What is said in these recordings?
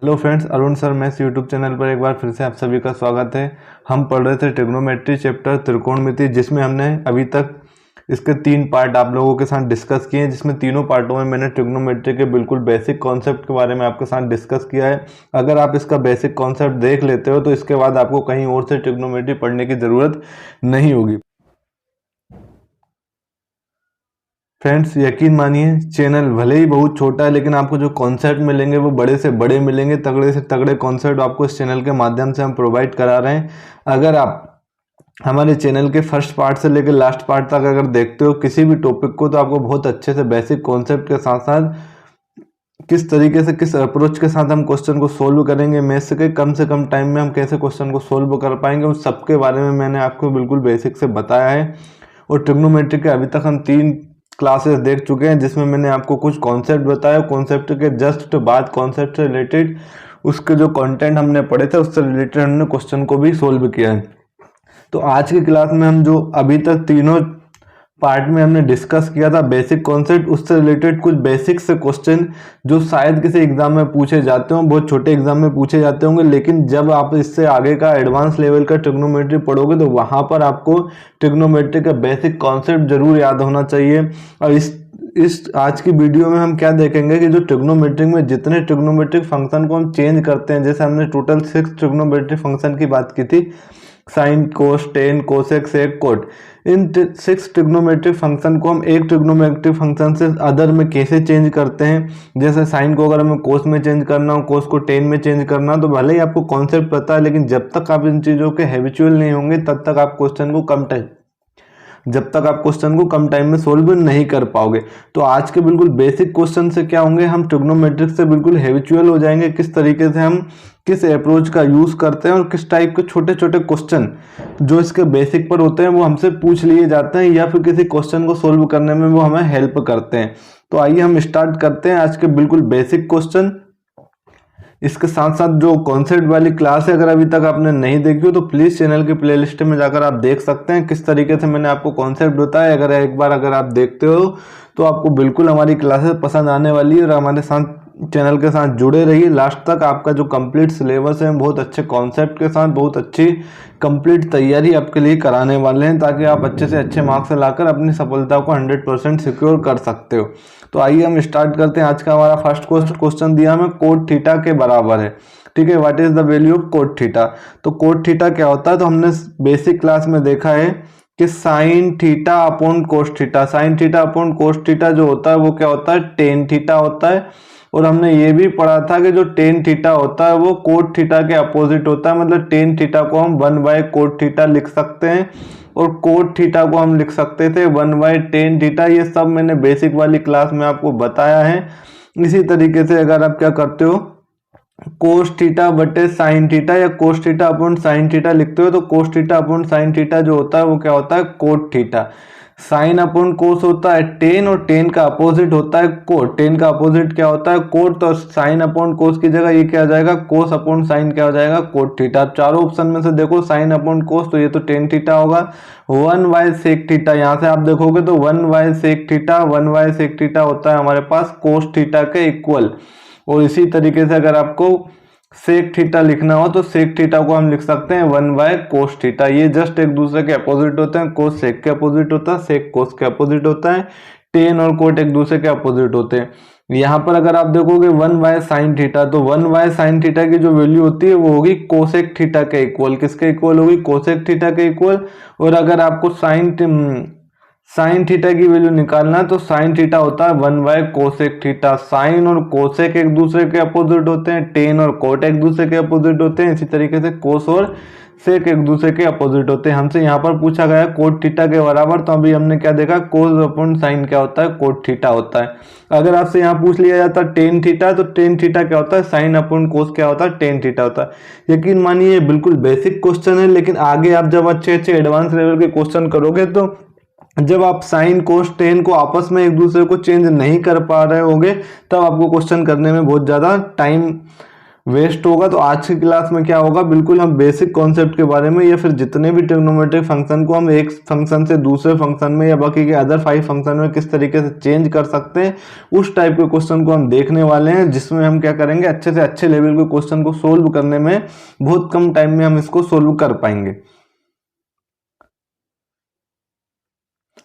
Hello friends, Arun sir maths YouTube channel पर एक बार फिर से आप सभी का स्वागत है। हम पढ़ रहे थे ट्रिग्नोमेट्री चैप्टर त्रिकोणमिति, जिसमें हमने अभी तक इसके 3 पार्ट आप लोगों के साथ डिस्कस किए हैं, जिसमें तीनों पार्टों में मैंने ट्रिग्नोमेट्री के बिल्कुल बेसिक कॉन्सेप्ट के बारे में आपके साथ डिस्कस किया है। अगर आप इसका बेसिक कॉन्सेप्ट देख लेते हो तो इसके बाद आपको कहीं और से ट्रिग्नोमेट्री पढ़ने की ज़रूरत नहीं होगी। फ्रेंड्स, यकीन मानिए चैनल भले ही बहुत छोटा है, लेकिन आपको जो कॉन्सेप्ट मिलेंगे वो बड़े से बड़े मिलेंगे। तगड़े से तगड़े कॉन्सेप्ट आपको इस चैनल के माध्यम से हम प्रोवाइड करा रहे हैं। अगर आप हमारे चैनल के फर्स्ट पार्ट से लेकर लास्ट पार्ट तक अगर देखते हो किसी भी टॉपिक को, तो आपको बहुत अच्छे से बेसिक कॉन्सेप्ट के साथ साथ किस तरीके से, किस अप्रोच के साथ हम क्वेश्चन को सोल्व करेंगे, मैथ्स के कम से कम टाइम में हम कैसे क्वेश्चन को सोल्व कर पाएंगे, उन सबके बारे में मैंने आपको बिल्कुल बेसिक से बताया है। और ट्रिग्नोमेट्री के अभी तक हम 3 क्लासेस देख चुके हैं, जिसमें मैंने आपको कुछ कॉन्सेप्ट बताया। कॉन्सेप्ट के जस्ट बाद कॉन्सेप्ट से रिलेटेड उसके जो कंटेंट हमने पढ़े थे उससे रिलेटेड हमने क्वेश्चन को भी सोल्व किया है। तो आज की क्लास में हम जो अभी तक तीनों पार्ट में हमने डिस्कस किया था बेसिक कॉन्सेप्ट, उससे रिलेटेड कुछ बेसिक से क्वेश्चन जो शायद किसी एग्जाम में पूछे जाते हों, बहुत छोटे एग्जाम में पूछे जाते होंगे, लेकिन जब आप इससे आगे का एडवांस लेवल का ट्रिग्नोमेट्री पढ़ोगे तो वहां पर आपको ट्रिग्नोमेट्री का बेसिक कॉन्सेप्ट जरूर याद होना चाहिए। और इस आज की वीडियो में हम क्या देखेंगे कि जो ट्रिग्नोमेट्री में जितने ट्रिग्नोमेट्रिक फंक्शन को हम चेंज करते हैं, जैसे हमने टोटल 6 ट्रिग्नोमेट्रिक फंक्शन की बात की थी, साइन, कोस, टेन, कोसेक, सेक, कोट। इन 6 ट्रिग्नोमेट्रिक फंक्शन को हम एक ट्रिग्नोमेट्रिक फंक्शन से अदर में कैसे चेंज करते हैं। जैसे साइन को अगर हमें कोस में चेंज करना हो, कोस को टेन में चेंज करना हो, तो भले ही आपको कॉन्सेप्ट पता है, लेकिन जब तक आप इन चीज़ों के हैबिचुअल नहीं होंगे तब तक आप क्वेश्चन को कम टाइम में सोल्व नहीं कर पाओगे। तो आज के बिल्कुल बेसिक क्वेश्चन से क्या होंगे, हम ट्रिग्नोमेट्रिक से बिल्कुल हैबिचुअल हो जाएंगे, किस तरीके से हम किस अप्रोच का यूज करते हैं और किस टाइप के छोटे छोटे क्वेश्चन जो इसके बेसिक पर होते हैं वो हमसे पूछ लिए जाते हैं, या फिर किसी क्वेश्चन को सोल्व करने में वो हमें हेल्प करते हैं। तो आइए हम स्टार्ट करते हैं आज के बिल्कुल बेसिक क्वेश्चन। इसके साथ साथ जो कॉन्सेप्ट वाली क्लास है, अगर अभी तक आपने नहीं देखी हो तो प्लीज़ चैनल की प्लेलिस्ट में जाकर आप देख सकते हैं किस तरीके से मैंने आपको कॉन्सेप्ट बताया। अगर एक बार अगर आप देखते हो तो आपको बिल्कुल हमारी क्लासेस पसंद आने वाली है, और हमारे साथ चैनल के साथ जुड़े रहिए लास्ट तक। आपका जो कंप्लीट सिलेबस है बहुत अच्छे कॉन्सेप्ट के साथ बहुत अच्छी कंप्लीट तैयारी आपके लिए कराने वाले हैं, ताकि आप अच्छे से अच्छे मार्क्स लाकर अपनी सफलता को 100% सिक्योर कर सकते हो। तो आइए हम स्टार्ट करते हैं। आज का हमारा फर्स्ट क्वेश्चन दिया हमें कोट थीटा के बराबर है। ठीक है, what is the value of cot theta. तो कोट थीटा क्या होता है, तो हमने बेसिक क्लास में देखा है कि sign theta upon cos theta, sign theta upon cos theta जो होता है वो क्या होता है, टेन थीटा होता है। और हमने ये भी पढ़ा था कि जो टेन थीटा होता है वो कोट थीटा के अपोजिट होता है, मतलब टेन थीटा को हम 1/कोट थीटा लिख सकते हैं और कोट थीटा को हम लिख सकते थे 1/टेन थीटा। ये सब मैंने बेसिक वाली क्लास में आपको बताया है। इसी तरीके से अगर आप क्या करते हो, कोस थीटा बटे साइन थीटा या cos theta upon sine theta लिखते हो, तो cos theta upon sine theta जो होता है वो क्या होता है, कोट थीटा। साइन अपॉन कोस होता है टेन, और टेन का अपोजिट होता है कोट। टेन का अपोजिट क्या होता है, कोट। तो साइन अपॉन कोस की जगह ये क्या आ जाएगा, कोस अपॉन साइन क्या हो जाएगा, कोट थीटा। आप चारों ऑप्शन में से देखो, साइन अपॉन कोस तो ये तो टेन थीटा होगा, 1/सेक थीटा यहाँ से आप देखोगे तो 1/सेक थीटा, 1/सेक थीटा होता है हमारे पास कोस थीटा के इक्वल। और इसी तरीके से अगर आपको सेक थीटा लिखना हो तो सेक थीटा को हम लिख सकते हैं 1/कोस थीटा। ये जस्ट एक दूसरे के अपोजिट होते हैं, कोस सेक के अपोजिट होता है, सेक कोस के अपोजिट होता है, टेन और कोट एक दूसरे के अपोजिट होते हैं। यहाँ पर अगर आप देखोगे 1/साइन थीटा, तो 1/साइन थीटा की जो वैल्यू होती है वो होगी कोसेक थीटा के इक्वल। किसके इक्वल होगी, कोसेक थीटा के इक्वल। और अगर आपको साइन थीटा की वैल्यू निकालना है तो साइन थीटा होता है 1/कोसेक थीटा। साइन और कोसेक एक दूसरे के अपोजिट होते हैं, टेन और कोट एक दूसरे के अपोजिट होते हैं, इसी तरीके से कोस और सेक एक दूसरे के अपोजिट होते हैं। हमसे यहाँ पर पूछा गया कोट थीटा के बराबर, तो अभी हमने क्या देखा, कोस अपॉन साइन क्या होता है, कोट थीटा होता है। अगर आपसे यहाँ पूछ लिया जाता टेन थीटा, तो टेन थीटा क्या होता है, साइन अपॉन कोस क्या होता है, टेन थीटा होता है। यकीन मानिए बिल्कुल बेसिक क्वेश्चन है, लेकिन आगे आप जब अच्छे अच्छे एडवांस लेवल के क्वेश्चन करोगे तो जब आप साइन कोस टेन को आपस में एक दूसरे को चेंज नहीं कर पा रहे होगे, तब आपको क्वेश्चन करने में बहुत ज़्यादा टाइम वेस्ट होगा। तो आज की क्लास में क्या होगा, बिल्कुल हम बेसिक कॉन्सेप्ट के बारे में या फिर जितने भी ट्रिग्नोमेट्रिक फंक्शन को हम एक फंक्शन से दूसरे फंक्शन में या बाकी के अदर 5 फंक्शन में किस तरीके से चेंज कर सकते हैं, उस टाइप के क्वेश्चन को हम देखने वाले हैं, जिसमें हम क्या करेंगे, अच्छे से अच्छे लेवल के क्वेश्चन को सोल्व करने में बहुत कम टाइम में हम इसको सोल्व कर पाएंगे।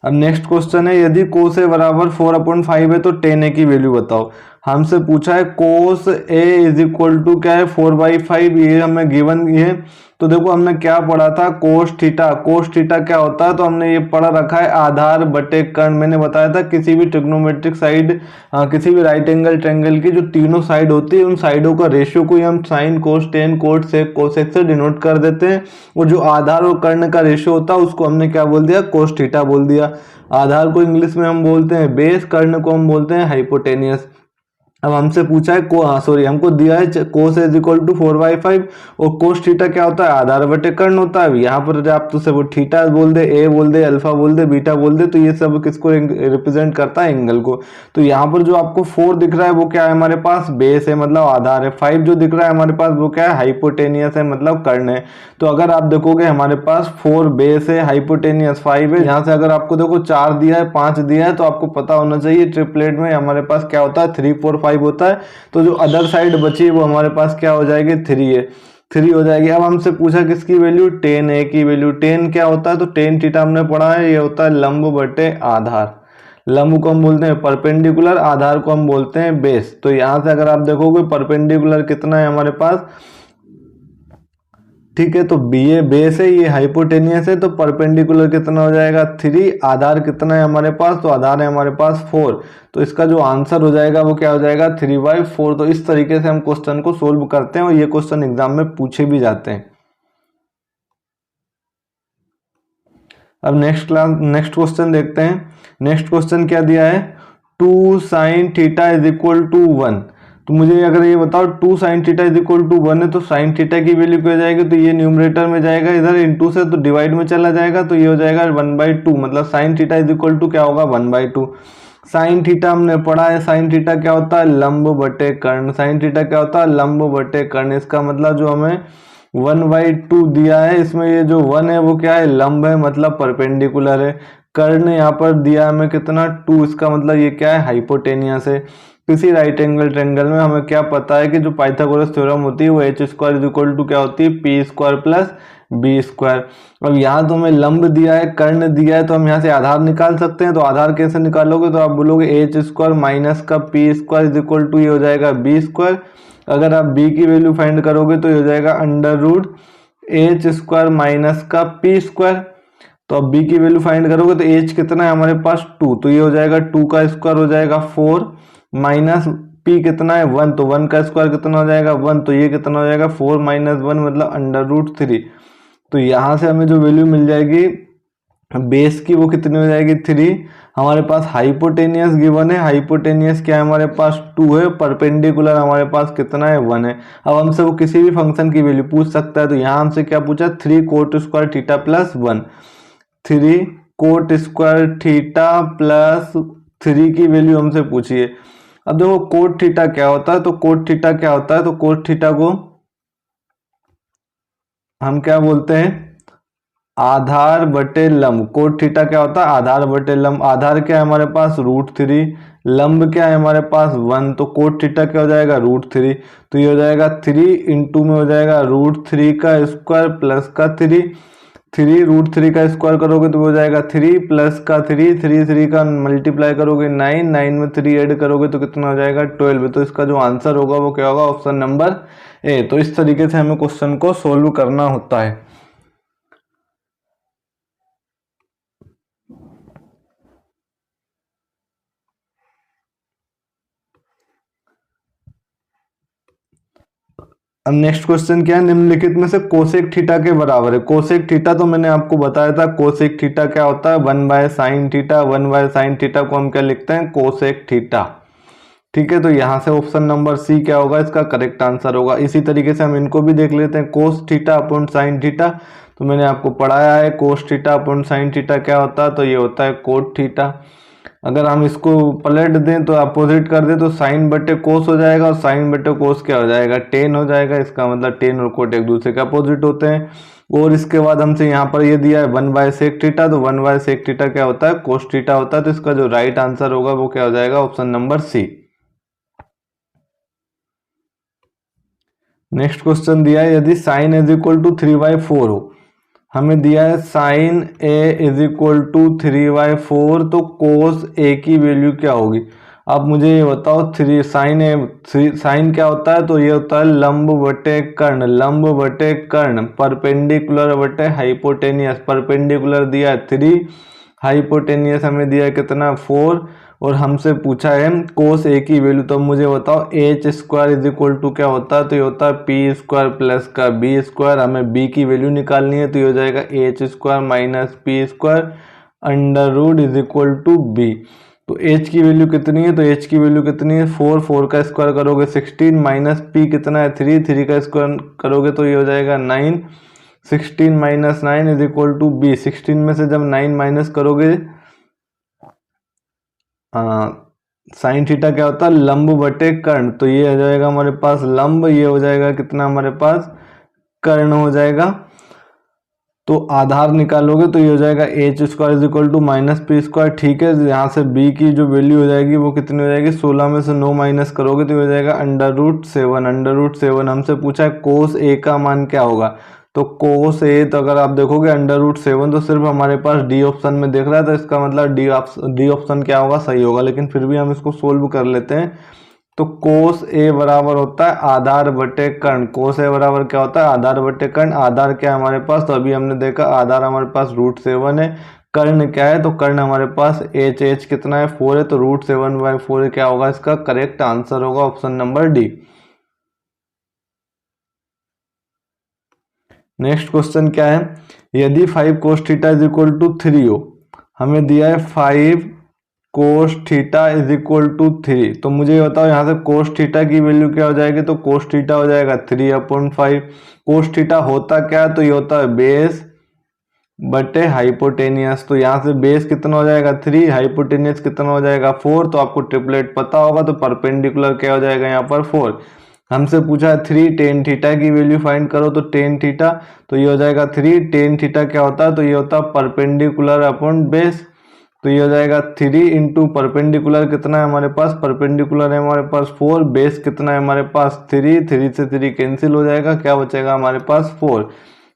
अब नेक्स्ट क्वेश्चन है, यदि कोस ए बराबर 4/5 है तो tan a की वैल्यू बताओ। हमसे पूछा है कोस ए इज इक्वल टू क्या है 4/5, ये हमें गिवन ये। तो देखो हमने क्या पढ़ा था, कोस थीटा। कोस थीटा क्या होता है, तो हमने ये पढ़ा रखा है आधार बटे कर्ण। मैंने बताया था किसी भी ट्रिग्नोमेट्रिक साइड, किसी भी राइट एंगल ट्रायंगल की जो तीनों साइड होती है, उन साइडों का रेशियो को ही हम sine cos tan cot sec cosec से डिनोट कर देते हैं। और जो आधार और कर्ण का रेशियो होता है उसको हमने क्या बोल दिया, कोस थीटा बोल दिया। आधार को इंग्लिश में हम बोलते हैं बेस, कर्ण को हम बोलते हैं हाइपोटेनियस। अब हमसे पूछा है हमको दिया है कोस इज इक्वल टू 4/5 और कोस थीटा क्या होता है, आधार बटे कर्ण होता है। यहाँ पर आप तो सब थीटा बोल दे, ए बोल दे, अल्फा बोल दे, बीटा बोल दे, तो ये सब किसको रिप्रेजेंट करता है, एंगल को। तो यहाँ पर जो आपको 4 दिख रहा है वो क्या है, हमारे पास बेस है मतलब आधार है। 5 जो दिख रहा है हमारे पास वो क्या है, हाइपोटेनियस है मतलब कर्ण है। तो अगर आप देखोगे हमारे पास 4 बेस है, हाइपोटेनियस 5 है। यहाँ से अगर आपको देखो 4 दिया है, 5 दिया है, तो आपको पता होना चाहिए ट्रिपलेट में हमारे पास क्या होता है, 3 4 5 होता है। तो जो अदर साइड बची है वो हमारे पास क्या हो जाएगी, 3 है, 3 हो जाएगी। अब हमसे पूछा किसकी वैल्यू, tan a की वैल्यू। tan क्या होता है, तो tan थीटा हमने पढ़ा है, ये होता है लंब बटे आधार। लंब को हम बोलते हैं परपेंडिकुलर, आधार को हम बोलते हैं बेस। तो यहां से अगर आप देखोगे परपेंडिकुलर कितना है हमारे पास, ठीक है, तो ये बेस है, ये हाइपोटेनियस है, तो परपेंडिकुलर कितना हो जाएगा 3। आधार कितना है हमारे पास, तो आधार है हमारे पास 4। तो इसका जो आंसर हो जाएगा वो क्या हो जाएगा, 3/4। तो इस तरीके से हम क्वेश्चन को सोल्व करते हैं और ये क्वेश्चन एग्जाम में पूछे भी जाते हैं। अब नेक्स्ट क्वेश्चन देखते हैं। नेक्स्ट क्वेश्चन क्या दिया है, 2 sin theta is equal to 1। तो मुझे अगर ये बताओ 2 sin theta is equal to 1 है तो sin थीटा की वैल्यू क्या हो जाएगी, तो ये न्यूमरेटर में जाएगा, इधर इनटू से तो डिवाइड में चला जाएगा, तो ये हो जाएगा 1/2। मतलब sin theta is equal to क्या होगा, 1/2। sin थीटा हमने पढ़ा है, sin थीटा क्या होता है, लंब बटे कर्ण। sin थीटा क्या होता है, लंब बटे कर्ण। इसका मतलब जो हमें 1/2 दिया है, इसमें ये जो 1 है वो क्या है, लंब है मतलब परपेंडिकुलर है। कर्ण यहाँ पर दिया हमें कितना, 2, इसका मतलब ये क्या है, हाइपोटेनियस है। किसी राइट एंगल ट्रायंगल में हमें क्या पता है कि जो पाइथागोरस थ्योरम होती है वो h² इज इक्वल टू क्या होती है, p² प्लस b²। अब यहाँ तो हमें लंब दिया है, कर्ण दिया है, तो हम यहाँ से आधार निकाल सकते हैं। तो आधार कैसे निकालोगे, तो आप बोलोगे h² माइनस का p² इज इक्वल टू ये हो जाएगा b²। अगर आप b की वैल्यू फाइंड करोगे तो ये हो जाएगा √h² माइनस का p²। तो अब b की वैल्यू फाइंड करोगे तो h कितना है हमारे पास 2, तो ये हो जाएगा 2 का स्क्वायर हो जाएगा 4 माइनस p कितना है 1, तो 1 का स्क्वायर कितना हो जाएगा 1, तो ये कितना हो जाएगा 4 माइनस 1 मतलब √3। तो यहाँ से हमें जो वैल्यू मिल जाएगी बेस की वो कितनी हो जाएगी 3। हमारे पास हाइपोटेनियस गिवन है, हाइपोटेनियस क्या है हमारे पास 2 है, परपेंडिकुलर हमारे पास कितना है 1 है। अब हमसे वो किसी भी फंक्शन की वैल्यू पूछ सकता है। तो यहाँ हमसे क्या पूछा, 3 cot² theta plus 1, 3 cot² theta plus 3 की वैल्यू हमसे पूछी है। अब देखो कोट थीटा क्या होता है, तो कोट थीटा क्या होता है, तो कोट थीटा को हम क्या बोलते हैं, आधार बटे लंब। कोट थीटा क्या होता है, आधार बटे लंब। आधार क्या है हमारे पास √3, लंब क्या है हमारे पास 1, तो कोट थीटा क्या हो जाएगा √3। तो ये हो जाएगा 3 इंटू में हो जाएगा √3 का स्क्वायर प्लस का 3 √3 का स्क्वायर करोगे तो हो जाएगा 3 प्लस का 3 का मल्टीप्लाई करोगे 9 में 3 ऐड करोगे तो कितना हो जाएगा 12। तो इसका जो आंसर होगा वो क्या होगा, ऑप्शन नंबर ए। तो इस तरीके से हमें क्वेश्चन को सोल्व करना होता है। अब नेक्स्ट क्वेश्चन क्या है, निम्नलिखित में से कोसेक थीटा के बराबर है। कोसेक थीटा तो मैंने आपको बताया था, कोसेक थीटा क्या होता है 1/sin थीटा। 1/sin थीटा को हम क्या लिखते हैं, कोसेक थीटा। ठीक है, तो यहाँ से ऑप्शन नंबर सी क्या होगा, इसका करेक्ट आंसर होगा। इसी तरीके से हम इनको भी देख लेते हैं, cos theta upon sine theta. तो मैंने आपको पढ़ाया है cos theta upon sine theta क्या होता है, तो ये होता है कोट थीटा। अगर हम इसको पलट दें तो अपोजिट कर दें तो साइन बटे कोस हो जाएगा, और साइन बटे कोस क्या हो जाएगा, टेन हो जाएगा। इसका मतलब टेन और कोट एक दूसरे के अपोजिट होते हैं। और इसके बाद हमसे यहाँ पर ये दिया है 1/sec थीटा, तो 1/sec थीटा क्या होता है, कोस थीटा होता है। तो इसका जो राइट आंसर होगा वो क्या हो जाएगा, option number C. Next question दिया है यदि साइन इज इक्वल टू 3/4 हो, हमें दिया है sine A is equal to 3/4, तो कोस ए की वैल्यू क्या होगी। अब मुझे ये बताओ, साइन क्या होता है, तो ये होता है लंब बटे कर्ण, लंब बटे कर्ण, परपेंडिकुलर बटे हाइपोटेनियस। परपेंडिकुलर दिया है 3, हाइपोटेनियस हमें दिया है कितना 4, और हमसे पूछा है कोस ए की वैल्यू। तो मुझे बताओ H square is equal to क्या होता है, तो ये होता है पी स्क्वायर प्लस का बी स्क्वायर। हमें बी की वैल्यू निकालनी है, तो ये हो जाएगा H square minus P square under root is equal to B. तो एच की वैल्यू कितनी है, तो एच की वैल्यू कितनी है 4, 4 का स्क्वायर करोगे 16, माइनस पी कितना है 3, 3 का स्क्वायर करोगे तो ये हो जाएगा 9, 16 minus 9 is equal to B. 16 में से जब 9 माइनस करोगे, साइन थीटा क्या होता है, लंब बटे कर्ण, तो ये हो जाएगा हमारे पास लंब, ये हो जाएगा कितना हमारे पास कर्ण हो जाएगा। तो आधार निकालोगे तो ये हो जाएगा H square is equal to minus P square. ठीक है, यहाँ से बी की जो वैल्यू हो जाएगी वो कितनी हो जाएगी, 16 में से 9 माइनस करोगे तो ये हो जाएगा अंडर रूट 7। अंडर रूट 7 हमसे पूछा है कोस ए का मान क्या होगा, तो कोस ए, तो अगर आप देखोगे अंडर रूट 7 तो सिर्फ हमारे पास डी ऑप्शन में देख रहा है, तो इसका मतलब डी ऑप्शन क्या होगा, सही होगा। लेकिन फिर भी हम इसको सोल्व कर लेते हैं। तो कोस ए बराबर होता है आधार बटे कर्ण। कोस ए बराबर क्या होता है, आधार बटे कर्ण। आधार क्या है हमारे पास, तो अभी हमने देखा आधार हमारे पास √7 है। कर्ण क्या है, तो कर्ण हमारे पास एच कितना है 4 है, तो √7/4 क्या होगा, इसका करेक्ट आंसर होगा option number D. Next question क्या है, यदि 5 cos theta is equal to 3 हो, हमें दिया है 5 cos theta is equal to 3, तो मुझे ये बताओ यहाँ से cos थीटा की वैल्यू क्या हो जाएगी, तो cos थीटा हो जाएगा 3/5। cos थीटा होता क्या है, तो ये होता है बेस बटे हाइपोटेनियस। तो यहाँ से बेस कितना हो जाएगा 3, हाइपोटेनियस कितना हो जाएगा 4। तो आपको ट्रिपलेट पता होगा, तो परपेंडिकुलर क्या हो जाएगा यहाँ पर 4। हमसे पूछा है 3 टेन थीटा की वैल्यू फाइंड करो, तो टेन थीटा, तो ये हो जाएगा 3 टेन थीटा क्या होता है, तो ये होता है परपेंडिकुलर अपॉन बेस। तो ये हो जाएगा 3 इंटू परपेंडिकुलर कितना है हमारे पास, परपेंडिकुलर है हमारे पास 4, बेस कितना है हमारे पास 3, 3 से 3 कैंसिल हो जाएगा, क्या बचेगा हमारे पास 4।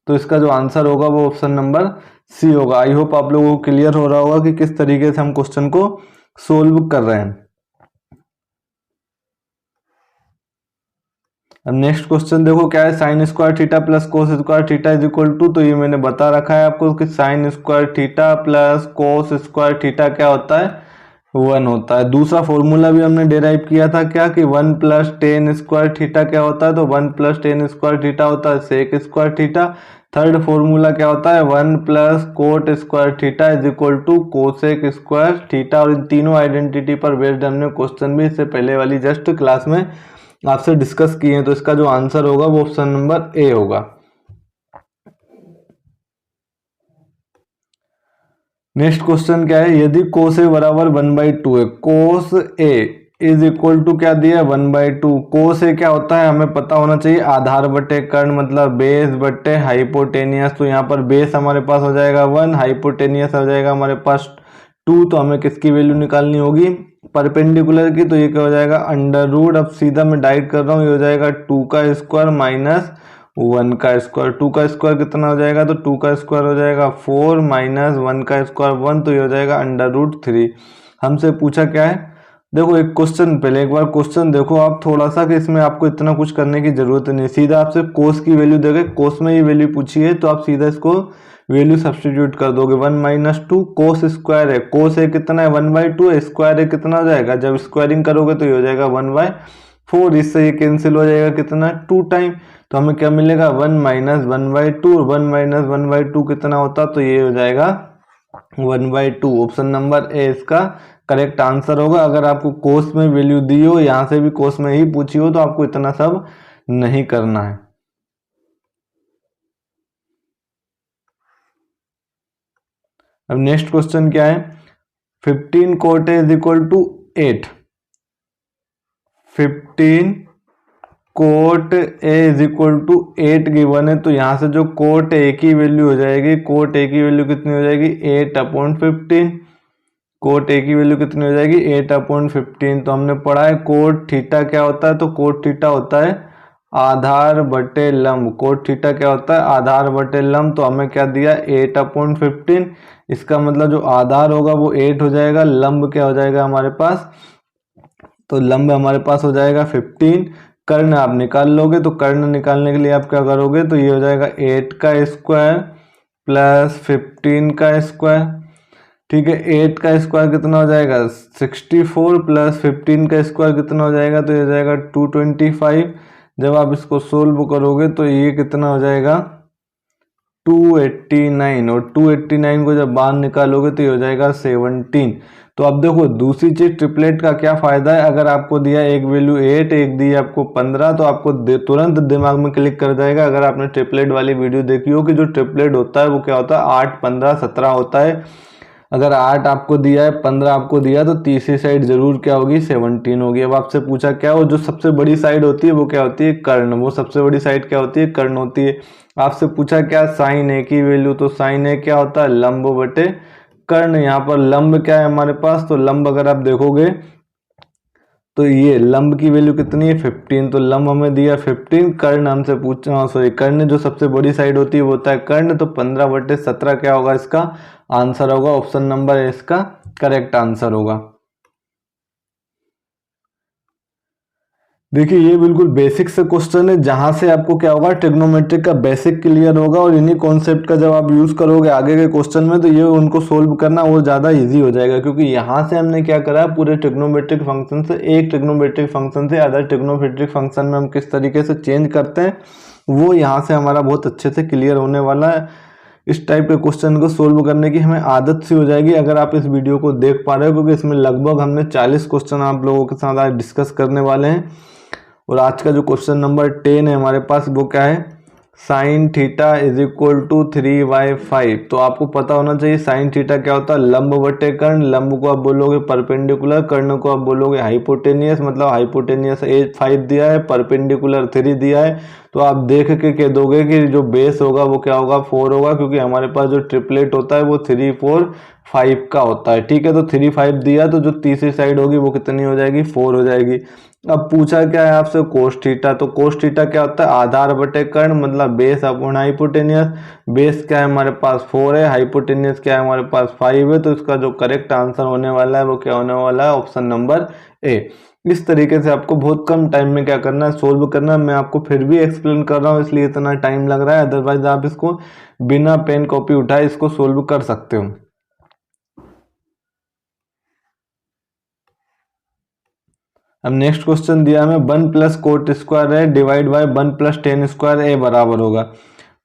तो इसका जो आंसर होगा वो ऑप्शन नंबर सी होगा। आई होप आप लोगों को क्लियर हो रहा होगा कि किस तरीके से हम क्वेश्चन को सोल्व कर रहे हैं। अब नेक्स्ट क्वेश्चन देखो क्या है, sine square theta plus cos square theta is equal to, तो ये मैंने बता रखा है आपको कि sine square theta plus cos square theta क्या होता है, 1 होता है। दूसरा फॉर्मूला भी हमने डेराइव किया था क्या, कि 1 + tan स्क्वायर थीटा क्या होता है, तो 1 + tan स्क्वायर थीटा होता है sec square theta. Third formula क्या होता है, 1 + cot square theta is equal to cosec square theta. और इन तीनों आइडेंटिटी पर बेस्ड हमने क्वेश्चन भी इससे पहले वाली जस्ट क्लास में आपसे डिस्कस किए हैं। तो इसका जो आंसर होगा वो ऑप्शन नंबर ए होगा। नेक्स्ट क्वेश्चन क्या है, यदि कोस ए बराबर 1/2 है, कोस ए इज इक्वल टू क्या दिया है 1/2। कोस ए क्या होता है हमें पता होना चाहिए, आधार बटे कर्ण मतलब बेस बटे हाइपोटेनियस। तो यहाँ पर बेस हमारे पास हो जाएगा 1, हाइपोटेनियस हो जाएगा हमारे पास 2। तो हमें किसकी वैल्यू निकालनी होगी, परपेंडिकुलर की। तो ये क्या हो जाएगा अंडर रूट, अब सीधा मैं डाइट कर रहा हूँ, ये हो जाएगा 2 का स्क्वायर माइनस 1 का स्क्वायर। 2 का स्क्वायर कितना हो जाएगा, तो 2 का स्क्वायर हो जाएगा 4 माइनस 1 का स्क्वायर 1, तो ये हो जाएगा अंडर रूट 3। हमसे पूछा क्या है, देखो एक क्वेश्चन, पहले एक बार क्वेश्चन देखो आप थोड़ा सा, कि इसमें आपको इतना कुछ करने की जरूरत नहीं, सीधा आपसे कोस की वैल्यू देखे, कोस में ये वैल्यू पूछी है तो आप सीधा इसको वैल्यू सब्स्टिट्यूट कर दोगे। 1 - 2 कोस स्क्वायर है, कोस है कितना है 1/2 है, स्क्वायर है कितना हो जाएगा, जब स्क्वायरिंग करोगे तो ये हो जाएगा 1/4। इससे ये कैंसिल हो जाएगा कितना 2 टाइम, तो हमें क्या मिलेगा 1 - 1/2। 1 - 1/2 कितना होता, तो ये हो जाएगा 1/2। ऑप्शन नंबर ए इसका करेक्ट आंसर होगा। अगर आपको कोस में वैल्यू दी हो, यहाँ से भी कोस में ही पूछी हो, तो आपको इतना सब नहीं करना है। अब नेक्स्ट क्वेश्चन क्या है, 15 cot A is equal to 8। 15 cot A is equal to 8 given है, तो यहाँ से जो कोट ए की वैल्यू हो जाएगी, कोट ए की वैल्यू कितनी हो जाएगी 8/15। कोट ए की वैल्यू कितनी हो जाएगी 8/15। तो हमने पढ़ा है कोट थीटा क्या होता है, तो कोट थीटा होता है आधार बटे लंब। कोट थीटा क्या होता है आधार बटे लंब। तो हमें क्या दिया 8/15। इसका मतलब जो आधार होगा वो 8 हो जाएगा, लंब क्या हो जाएगा हमारे पास, तो लंब हमारे पास हो जाएगा 15। कर्ण आप निकाल लोगे, तो कर्ण निकालने के लिए आप क्या करोगे, तो ये हो जाएगा 8 का स्क्वायर प्लस 15 का स्क्वायर। ठीक है, 8 का स्क्वायर कितना हो जाएगा 64 प्लस 15 का स्क्वायर कितना हो जाएगा, तो ये हो जाएगा 225। जब आप इसको सोल्व करोगे तो ये कितना हो जाएगा 289, और 289 को जब बाहर निकालोगे तो ये हो जाएगा 17। तो अब देखो दूसरी चीज ट्रिपलेट का क्या फायदा है, अगर आपको दिया एक वैल्यू 8, एक दी आपको 15, तो आपको तुरंत दिमाग में क्लिक कर जाएगा। अगर आपने ट्रिपलेट वाली वीडियो देखी हो कि जो ट्रिपलेट होता है वो क्या होता है 8, 15, 17 होता है। अगर 8 आपको दिया है 15 आपको दिया, तो तीसरी साइड जरूर क्या होगी 17 होगी। अब आपसे पूछा क्या हो, जो सबसे बड़ी साइड होती है वो क्या होती है कर्ण, वो सबसे बड़ी साइड क्या होती है कर्ण होती है। आपसे पूछा क्या साइन ए की वैल्यू, तो साइन ए क्या होता है लंब बटे कर्ण। यहाँ पर लंब क्या है हमारे पास, तो लंब अगर आप देखोगे तो ये लंब की वैल्यू कितनी है 15, तो लंब हमें दिया 15। कर्ण हमसे पूछा, सॉरी कर्ण जो सबसे बड़ी साइड होती है वो होता है कर्ण, तो 15/17 क्या होगा इसका आंसर होगा, ऑप्शन नंबर है इसका करेक्ट आंसर होगा। देखिए ये बिल्कुल बेसिक से क्वेश्चन है, जहां से आपको क्या होगा ट्रिग्नोमेट्रिक का बेसिक क्लियर होगा, और इन्हीं कॉन्सेप्ट का जब आप यूज करोगे आगे के क्वेश्चन में तो ये उनको सोल्व करना वो ज्यादा इजी हो जाएगा। क्योंकि यहाँ से हमने क्या करा पूरे ट्रिग्नोमेट्रिक फंक्शन से एक ट्रिग्नोमेट्रिक फंक्शन से अदर ट्रिग्नोमेट्रिक फंक्शन में हम किस तरीके से चेंज करते हैं वो यहाँ से हमारा बहुत अच्छे से क्लियर होने वाला है। इस टाइप के क्वेश्चन को सोल्व करने की हमें आदत सी हो जाएगी अगर आप इस वीडियो को देख पा रहे हो, क्योंकि इसमें लगभग हमने 40 क्वेश्चन आप लोगों के साथ आज डिस्कस करने वाले हैं। और आज का जो क्वेश्चन नंबर 10 है हमारे पास वो क्या है sine theta is equal to 3/5। तो आपको पता होना चाहिए साइन थीटा क्या होता है लंब बटे कर्ण। लंब को आप बोलोगे परपेंडिकुलर, कर्ण को आप बोलोगे हाइपोटेनियस, मतलब हाइपोटेनियस 5 दिया है, परपेंडिकुलर 3 दिया है। तो आप देख के कह दोगे कि जो बेस होगा वो क्या होगा 4 होगा, क्योंकि हमारे पास जो ट्रिपलेट होता है वो 3, 4, 5 का होता है। ठीक है, तो 3, 5 दिया तो जो तीसरी साइड होगी वो कितनी हो जाएगी 4 हो जाएगी। अब पूछा क्या है आपसे कोस थीटा, तो कोस थीटा क्या होता है आधार बटे कर्ण, मतलब बेस अपॉन हाइपोटेनियस। बेस क्या है हमारे पास 4 है, हाइपोटेनियस क्या है हमारे पास 5 है। तो इसका जो करेक्ट आंसर होने वाला है वो क्या होने वाला है ऑप्शन नंबर ए। इस तरीके से आपको बहुत कम टाइम में क्या करना है सोल्व करना है। मैं आपको फिर भी एक्सप्लेन कर रहा हूँ इसलिए इतना टाइम लग रहा है, अदरवाइज आप इसको बिना पेन कॉपी उठाए इसको सोल्व कर सकते हो। अब नेक्स्ट क्वेश्चन दिया हमें 1 प्लस कोट स्क्वायर है divide by 1 plus tan square A बराबर होगा।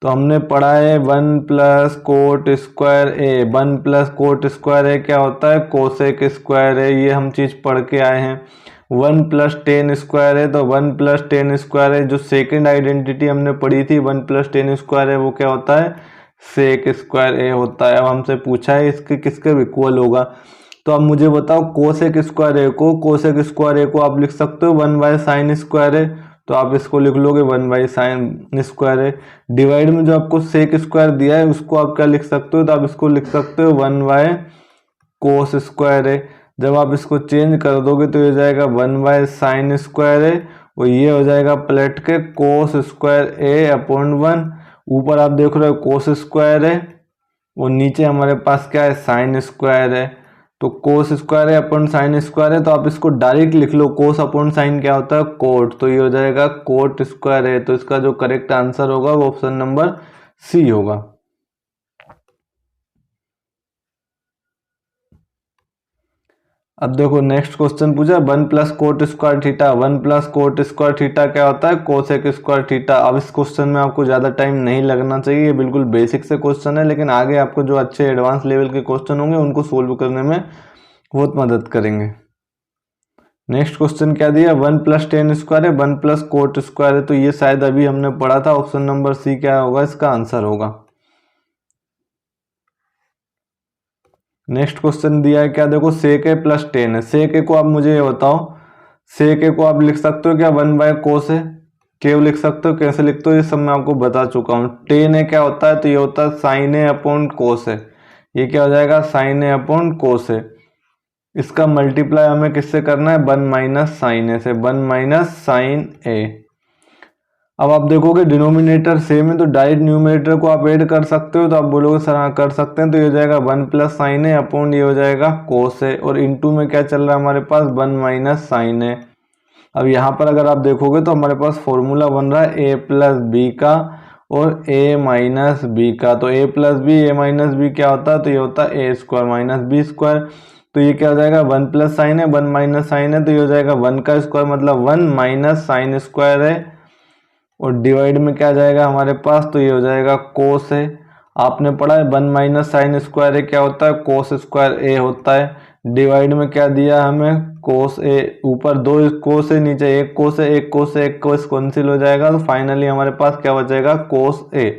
तो हमने पढ़ा है 1 plus cot square A, 1 plus cot square A क्या होता है कोसेक स्क्वायर है, ये हम चीज पढ़ के आए हैं। 1 प्लस टेन स्क्वायर है, तो 1 प्लस टेन स्क्वायर है जो सेकेंड आइडेंटिटी हमने पढ़ी थी 1 प्लस टेन स्क्वायर है वो क्या होता है सेक स्क्वायर ए होता है। अब हमसे पूछा है इसके किसके इक्वल होगा, तो अब मुझे बताओ कोसेक स्क्वायर ए को, कोसेक स्क्वायर ए को आप लिख सकते हो 1/साइन स्क्वायर ए, तो आप इसको लिख लोगे 1/साइन स्क्वायर ए। डिवाइड में जो आपको सेक स्क्वायर दिया है उसको आप क्या लिख सकते हो, तो आप इसको लिख सकते हो 1/कोस स्क्वायर ए। जब आप इसको चेंज कर दोगे तो ये हो जाएगा 1/साइन स्क्वायर ए, और ये हो जाएगा पलट के कोस स्क्वायर ए अपॉन 1। ऊपर आप देख रहे हो कोस स्क्वायर है और नीचे हमारे पास क्या है साइन स्क्वायर है। तो कोस स्क्वायर है अपॉन साइन स्क्वायर है, तो आप इसको डायरेक्ट लिख लो कोस अपॉन साइन क्या होता है कोट, तो ये हो जाएगा कोट स्क्वायर है। तो इसका जो करेक्ट आंसर होगा वो ऑप्शन नंबर सी होगा। अब देखो नेक्स्ट क्वेश्चन पूछा 1 plus cot square theta, 1 plus cot square theta क्या होता है कोसेक स्क्वायर थीटा। अब इस क्वेश्चन में आपको ज्यादा टाइम नहीं लगना चाहिए, ये बिल्कुल बेसिक से क्वेश्चन है, लेकिन आगे आपको जो अच्छे एडवांस लेवल के क्वेश्चन होंगे उनको सोल्व करने में बहुत मदद करेंगे। नेक्स्ट क्वेश्चन क्या दिया 1 प्लस टेन स्क्वायर है 1 प्लस कोट स्क्वायर है, तो ये शायद अभी हमने पढ़ा था, ऑप्शन नंबर सी क्या होगा इसका आंसर होगा। नेक्स्ट क्वेश्चन दिया है क्या, देखो सेक ए प्लस टेन है। सेक ए को आप मुझे ये बताओ, सेक ए को आप लिख सकते हो क्या 1/कोस ए, क्यों लिख सकते हो, कैसे लिखते हो, ये सब मैं आपको बता चुका हूँ। टेन ए क्या होता है, तो ये होता है साइन ए अपॉन कोस ए, ये क्या हो जाएगा साइन ए अपॉन कोस ए। इसका मल्टीप्लाई हमें किससे करना है, 1 माइनस साइन ए से, 1 माइनस साइन ए। अब आप देखोगे डिनोमिनेटर सेम है तो डायरेक्ट न्यूमरेटर को आप ऐड कर सकते हो, तो आप बोलोगे सर हाँ कर सकते हैं, तो ये हो जाएगा 1 प्लस साइन ए अपॉन ये हो जाएगा कोस ए, और इनटू में क्या चल रहा है हमारे पास 1 माइनस साइन ए। अब यहाँ पर अगर आप देखोगे तो हमारे पास फॉर्मूला बन रहा है ए प्लस बी का और ए माइनस बी का, तो A plus B A minus B क्या होता है, तो ये होता है ए स्क्वायर माइनस बी स्क्वायर। तो ये क्या हो जाएगा 1 प्लस साइन है 1 माइनस साइन है, तो ये हो जाएगा 1 का स्क्वायर मतलब 1 माइनस साइन स्क्वायर है, और डिवाइड में क्या जाएगा हमारे पास, तो ये हो जाएगा कोस है। आपने पढ़ा है 1 माइनस साइन स्क्वायर ए क्या होता है, कोस स्क्वायर ए होता है। डिवाइड में क्या दिया हमें, कोस ए, ऊपर 2 कोस है नीचे 1 कोस है, 1 कोस से 1 कोस कैंसिल हो जाएगा, तो फाइनली हमारे पास क्या बचेगा कोस ए।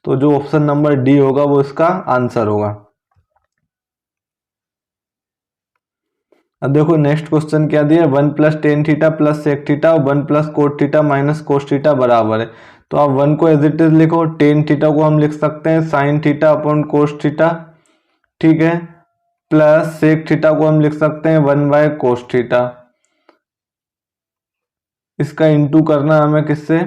तो जो ऑप्शन नंबर डी होगा वो इसका आंसर होगा। अब देखो नेक्स्ट क्वेश्चन क्या दिया, 1 plus tan theta plus sec theta और 1 plus cot theta minus cos theta बराबर है। तो आप 1 को एज इट इज लिखो, टेन थीटा को हम लिख सकते हैं sine theta upon cos theta, ठीक है, प्लस सेक थीटा को हम लिख सकते हैं 1/कोस थीटा। इसका इंटू करना हमें किससे,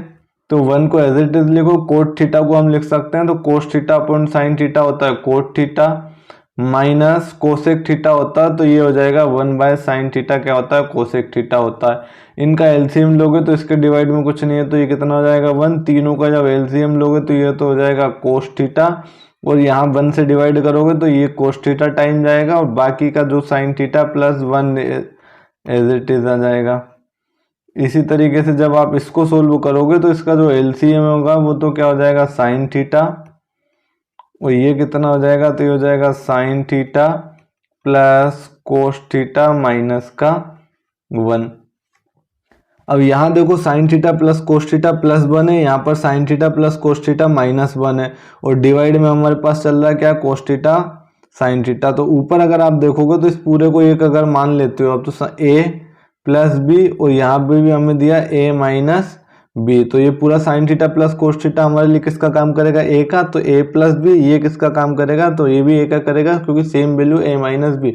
तो 1 को एज इट इज लिखो, कोट थीटा को हम लिख सकते हैं तो cos theta upon sine theta होता है coat theta, minus cosec theta होता है तो ये हो जाएगा 1/साइन थीटा क्या होता है कोसेक थीटा होता है। इनका एलसीएम लोगे तो इसके डिवाइड में कुछ नहीं है, तो ये कितना हो जाएगा 1, तीनों का जब एलसीएम लोगे तो ये तो हो जाएगा कोस थीटा, और यहाँ 1 से डिवाइड करोगे तो ये कोस थीटा टाइम जाएगा, और बाकी का जो sine theta plus 1 as it is आ जाएगा। इसी तरीके से जब आप इसको सोल्व करोगे तो इसका जो एलसीएम होगा वो तो क्या हो जाएगा साइन थीटा, और ये कितना हो जाएगा, तो ये हो जाएगा sign theta plus cos theta minus का 1। अब यहाँ देखो sign theta plus cos theta plus 1 है, यहाँ पर sign theta plus cos theta minus 1 है, और डिवाइड में हमारे पास चल रहा है क्या कोस थीटा साइन थीटा। तो ऊपर अगर आप देखोगे तो इस पूरे को एक अगर मान लेते हो आप तो ए प्लस बी, और यहाँ पे भी हमें दिया ए माइनस बी, तो ये पूरा sign theta plus cos theta हमारे लिए किसका काम करेगा ए का, तो ए प्लस बी, ये किसका काम करेगा, तो ये भी ए का करेगा क्योंकि सेम वैल्यू ए माइनस बी,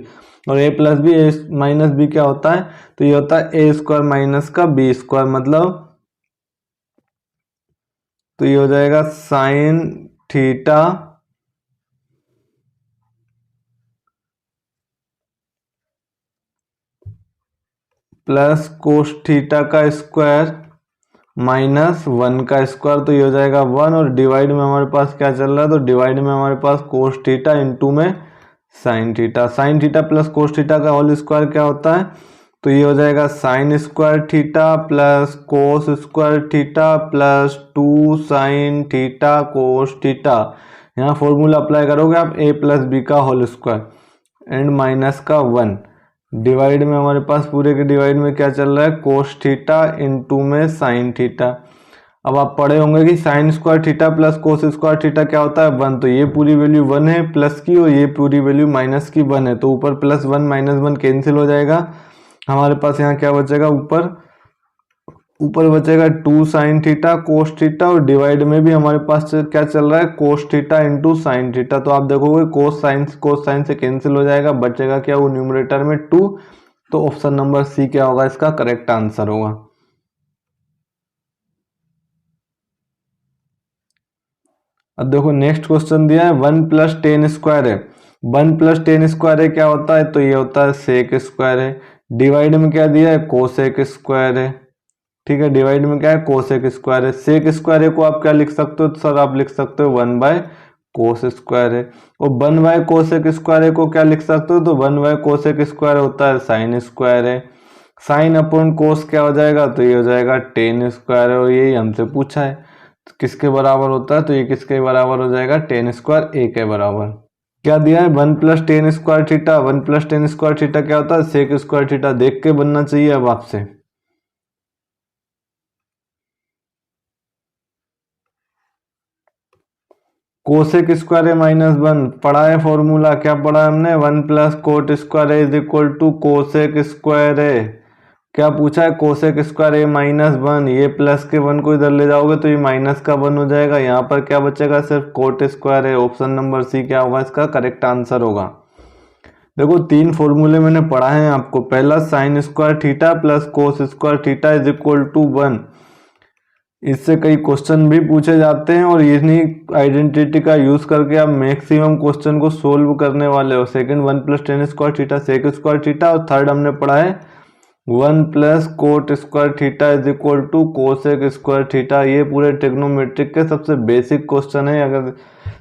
और ए प्लस बी ए माइनस बी क्या होता है, तो ये होता है ए स्क्वायर माइनस का बी स्क्वायर, मतलब तो ये हो जाएगा साइन थीटा प्लस कोस थीटा का स्क्वायर माइनस 1 का स्क्वायर, तो ये हो जाएगा 1, और डिवाइड में हमारे पास क्या चल रहा है, तो डिवाइड में हमारे पास कोस थीटा इंटू में sine theta, sign theta plus कोस थीटा का होल स्क्वायर क्या होता है, तो ये हो जाएगा sign square theta plus cos square theta plus 2 sine theta cos theta. यहाँ फॉर्मूला अप्लाई करोगे आप ए प्लस बी का होल स्क्वायर एंड माइनस का 1, डिवाइड में हमारे पास पूरे के डिवाइड में क्या चल रहा है कोस थीटा इंटू में साइन थीटा। अब आप पढ़े होंगे कि sine square theta plus cos square theta क्या होता है 1, तो ये पूरी वैल्यू 1 है प्लस की, और ये पूरी वैल्यू माइनस की 1 है, तो ऊपर प्लस 1 माइनस 1 कैंसिल हो जाएगा, हमारे पास यहाँ क्या बचेगा ऊपर बचेगा 2 साइन थीटा कोस थीटा, और डिवाइड में भी हमारे पास क्या चल रहा है cos theta into sine theta, तो आप देखोगे कोस साइन से कैंसिल हो जाएगा, बचेगा क्या वो न्यूमरेटर में 2, तो ऑप्शन नंबर सी क्या होगा इसका करेक्ट आंसर होगा। अब देखो नेक्स्ट क्वेश्चन दिया है 1 प्लस टेन स्क्वायर है, 1 प्लस टेन स्क्वायर है क्या होता है, तो ये होता है सेक स्क्वायर है, डिवाइड में क्या दिया है कोसेक स्क्वायर है, ठीक है, डिवाइड में क्या है कोसेक स्क्वायर है। सेक स्क्वायर है को आप क्या लिख सकते हो, तो सर आप लिख सकते हो 1/कोस स्क्वायर है, और 1/कोसेक स्क्वायर है को क्या लिख सकते हो, तो 1/कोसेक स्क्वायर होता है साइन स्क्वायर है, साइन अपॉन कोस क्या हो जाएगा, तो ये हो जाएगा टेन स्क्वायर है, और यही हमसे पूछा है तो किसके बराबर होता है, तो ये किसके बराबर हो जाएगा टेन स्क्वायर ए के बराबर। क्या दिया है 1 plus tan square theta, 1 plus tan square theta क्या होता है सेक स्क्वायर थीटा, देख के बनना चाहिए अब आपसे। कोसेक स्क्वायर ए माइनस 1 पढ़ा है फॉर्मूला, क्या पढ़ा है हमने, 1 plus cot square A is equal to cosec square A. क्या पूछा है, कोसेक स्क्वायर ए माइनस 1, ये प्लस के 1 को इधर ले जाओगे तो ये माइनस का 1 हो जाएगा, यहाँ पर क्या बचेगा, सिर्फ कोट स्क्वायर है। ऑप्शन नंबर सी क्या होगा इसका करेक्ट आंसर होगा। देखो 3 फॉर्मूले मैंने पढ़ा है आपको, पहला sine square theta plus cos square theta is equal to 1, इससे कई क्वेश्चन भी पूछे जाते हैं और इन्हीं आइडेंटिटी का यूज करके आप मैक्सिमम क्वेश्चन को सोल्व करने वाले हो। Second 1 plus tan square theta sec square theta, और थर्ड हमने पढ़ा है 1 plus cot square theta is equal to cosec square theta. ये पूरे ट्रिग्नोमेट्रिक के सबसे बेसिक क्वेश्चन है, अगर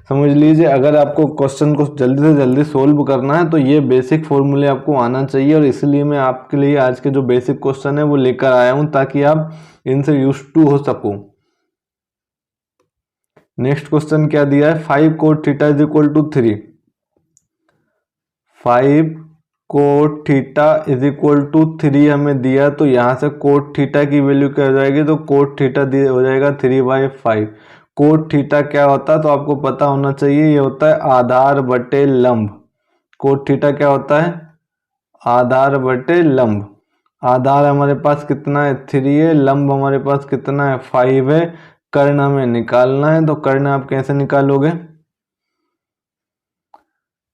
समझ लीजिए। अगर आपको क्वेश्चन को जल्दी से जल्दी सोल्व करना है तो ये बेसिक फॉर्मूले आपको आना चाहिए, और इसलिए मैं आपके लिए आज के जो बेसिक क्वेश्चन है वो लेकर आया हूं ताकि आप इनसे यूज्ड टू हो सको। नेक्स्ट क्वेश्चन क्या दिया है, 5 cot theta is equal to 3, 5 cot theta is equal to 3 हमें दिया, तो यहां से कोट थीटा की वैल्यू क्या हो जाएगी, तो कोट थीटा हो जाएगा 3/5। कोट थीटा क्या होता है तो आपको पता होना चाहिए, ये होता है आधार बटे लंब। कोट थीटा क्या होता है, आधार बटे लंब। आधार हमारे पास कितना है 3 है, लंब हमारे पास कितना है 5 है, कर्ण हमें निकालना है। तो कर्ण आप कैसे निकालोगे,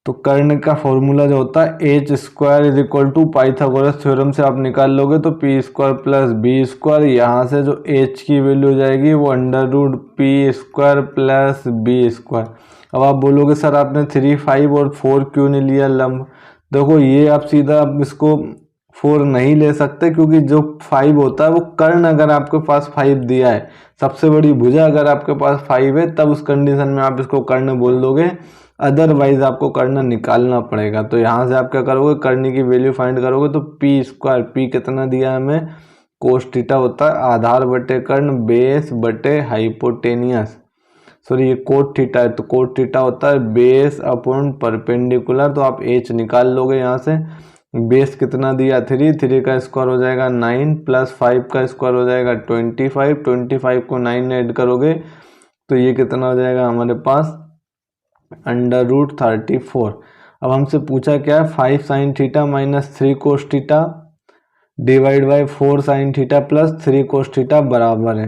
तो कर्ण का फॉर्मूला जो होता है H square is equal to Pythagoras theorem से आप निकाल लोगे तो P square plus B square, यहाँ से जो एच की वैल्यू हो जाएगी वो under root P square plus B square. अब आप बोलोगे सर आपने 3, 5 और 4 क्यों नहीं लिया लंब, देखो ये आप सीधा आप इसको 4 नहीं ले सकते, क्योंकि जो 5 होता है वो कर्ण अगर आपके पास 5 दिया है, सबसे बड़ी भुजा अगर आपके पास 5 है, तब उस कंडीशन में आप इसको कर्ण बोल दोगे, अदरवाइज आपको कर्ण निकालना पड़ेगा। तो यहाँ से आप क्या करोगे, कर्ण की वैल्यू फाइंड करोगे तो पी स्क्वायर, पी कितना दिया है हमें, कोस थीटा होता है आधार बटे कर्ण बेस बटे हाइपोटेनियस, सॉरी ये कोट थीटा है तो कोट थीटा होता है बेस अपॉन परपेंडिकुलर। तो आप एच निकाल लोगे यहाँ से, बेस कितना दिया 3, 3 का स्क्वायर हो जाएगा 9 प्लस 5 का स्क्वायर हो जाएगा 25, 25 को 9 ऐड करोगे तो ये कितना हो जाएगा हमारे पास अंडर रूट 34। अब हमसे पूछा क्या है, 5 sine theta minus 3 cos theta divide by 4 sign theta plus 3 cos theta बराबर है,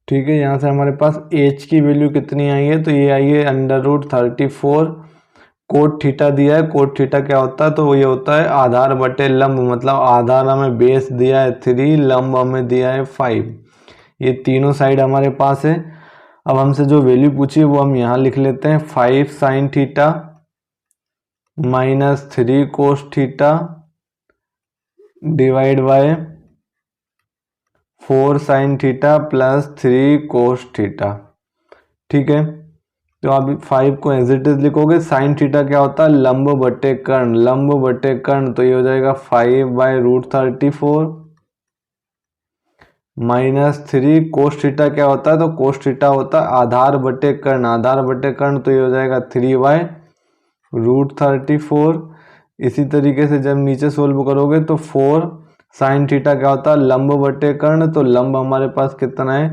ठीक है। यहाँ से हमारे पास h की वैल्यू कितनी आई है, तो ये आई है अंडर रूट 34। कोट थीटा दिया है, कोट थीटा क्या होता है, तो ये होता है आधार बटे लंब, मतलब आधार हमें बेस दिया है 3, लंब हमें दिया है 5, ये तीनों साइड हमारे पास है। अब हमसे जो वैल्यू पूछी है वो हम यहाँ लिख लेते हैं, 5 sine theta minus 3 cos theta divide by 4 sign theta plus 3 cos theta, ठीक है। तो आप 5 को एज इट इज लिखोगे, साइन थीटा क्या होता है लंब बटे कर्ण, लंब बटे कर्ण, तो ये हो जाएगा 5/√34 माइनस 3 कोस थीटा क्या होता है, तो कोस थीटा होता है आधार बटे कर्ण, आधार बटे कर्ण, तो ये हो जाएगा 3/√34। इसी तरीके से जब नीचे सोल्व करोगे तो 4 साइन थीटा क्या होता है लंब बटे कर्ण, तो लंब हमारे पास कितना है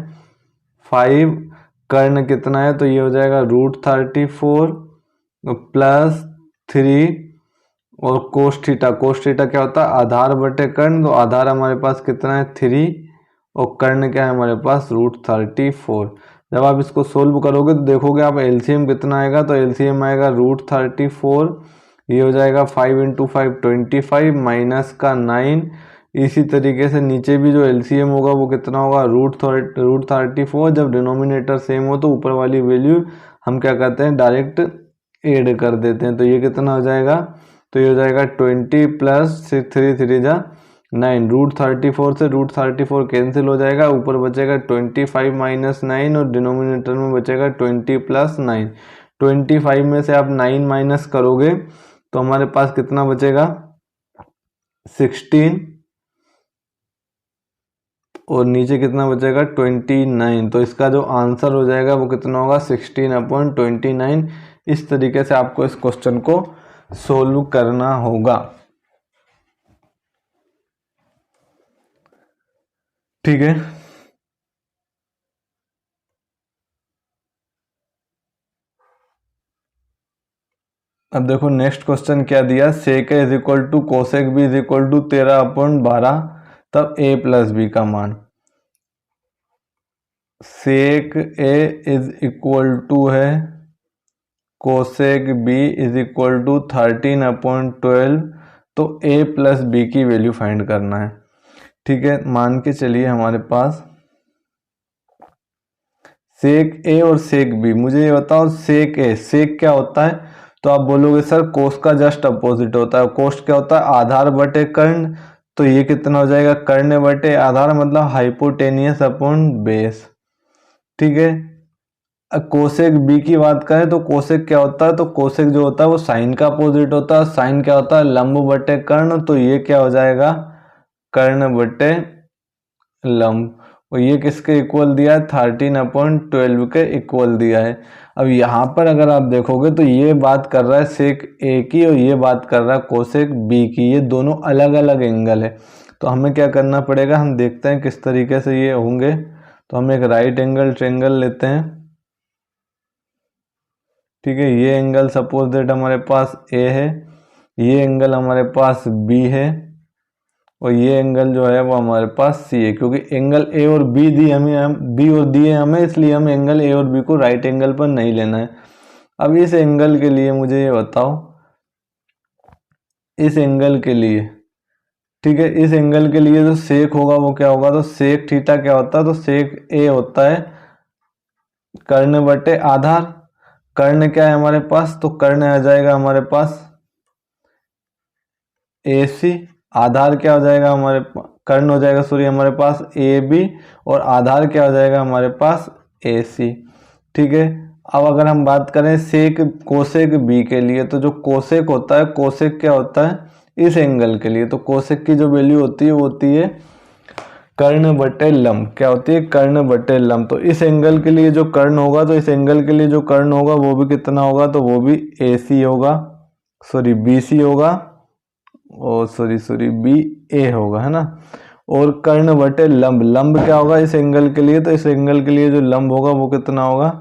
5, कर्ण कितना है, तो ये हो जाएगा √34 प्लस 3 और कोस थीटा, कोस थीटा क्या होता है आधार बटे कर्ण, तो आधार हमारे पास कितना है 3 और कर्ण क्या है हमारे पास √34। जब आप इसको सोल्व करोगे तो देखोगे आप एलसीएम कितना आएगा, तो एलसीएम आएगा √34, ये हो जाएगा 5 × 5 25 माइनस का 9। इसी तरीके से नीचे भी जो एलसीएम होगा वो कितना होगा √34। जब डिनोमिनेटर सेम हो तो ऊपर वाली वैल्यू हम क्या करते हैं डायरेक्ट ऐड कर देते हैं, तो ये कितना हो जाएगा, तो ये हो जाएगा 20 प्लस 3 3 जा 9, √34 से √34 कैंसिल हो जाएगा, ऊपर बचेगा 25 माइनस 9 और डिनोमिनेटर में बचेगा 20 प्लस 9। 25 में से आप 9 माइनस करोगे तो हमारे पास कितना बचेगा 16 और नीचे कितना बचेगा 29। तो इसका जो आंसर हो जाएगा वो कितना होगा 16/29। इस तरीके से आपको इस क्वेश्चन को सोल्व करना होगा। ठीक है। अब देखो नेक्स्ट क्वेश्चन क्या दिया, sec A is equal to cosec B is equal to 13/12, तब ए प्लस बी का मान। Sec A is equal to है cosec B is equal to 13/12, तो ए प्लस बी की वैल्यू फाइंड करना है। ठीक है, मान के चलिए हमारे पास सेक ए और सेक बी। मुझे ये बताओ सेक ए, सेक क्या होता है? तो आप बोलोगे सर कोस का जस्ट अपोजिट होता है। कोस क्या होता है? आधार बटे कर्ण। तो ये कितना हो जाएगा? कर्ण बटे आधार, मतलब हाइपोटेनियस अपॉन बेस। ठीक है, कोसेक बी की बात करें तो कोसेक क्या होता है? तो कोसेक जो होता है वो साइन का अपोजिट होता है। साइन क्या होता है? लंब बटे कर्ण। तो ये क्या हो जाएगा? कर्ण बटे लंब। और ये किसके इक्वल दिया है? 13/12 के इक्वल दिया है। अब यहाँ पर अगर आप देखोगे तो ये बात कर रहा है सेक ए की और ये बात कर रहा है कोसेक बी की। ये दोनों अलग अलग एंगल है। तो हमें क्या करना पड़ेगा, हम देखते हैं किस तरीके से ये होंगे। तो हम एक राइट एंगल ट्रायंगल लेते हैं। ठीक है, ये एंगल सपोज दैट हमारे पास ए है, ये एंगल हमारे पास बी है और ये एंगल जो है वो हमारे पास सी है। क्योंकि एंगल ए और बी दी हमें, बी और दिए हमें, इसलिए हम एंगल ए और बी को राइट एंगल पर नहीं लेना है। अब इस एंगल के लिए मुझे ये बताओ, इस एंगल के लिए, ठीक है, इस एंगल के लिए जो सेक होगा वो क्या होगा? तो सेक थीटा क्या होता है? तो सेक ए होता है कर्ण बटे आधार। कर्ण क्या है हमारे पास? तो कर्ण आ जाएगा हमारे पास ए सी। आधार क्या हो जाएगा हमारे कर्ण हो जाएगा, सॉरी, हमारे पास ए बी, और आधार क्या हो जाएगा हमारे पास ए सी। ठीक है, अब अगर हम बात करें सेक कोसेक बी के लिए, तो जो कोसेक होता है, कोसेक क्या होता है इस एंगल के लिए? तो कोसेक की जो वैल्यू होती है वो होती है कर्ण बटे लंब। क्या होती है? कर्ण बटे लंब। तो इस एंगल के लिए जो कर्ण होगा, तो इस एंगल के लिए जो कर्ण होगा वो भी कितना होगा? तो वो भी ए सी होगा, सॉरी बी सी होगा, और सॉरी बी ए होगा, है ना। और कर्ण बटे लंब, लंब क्या होगा इस एंगल के लिए? तो इस एंगल के लिए जो लंब होगा वो कितना होगा?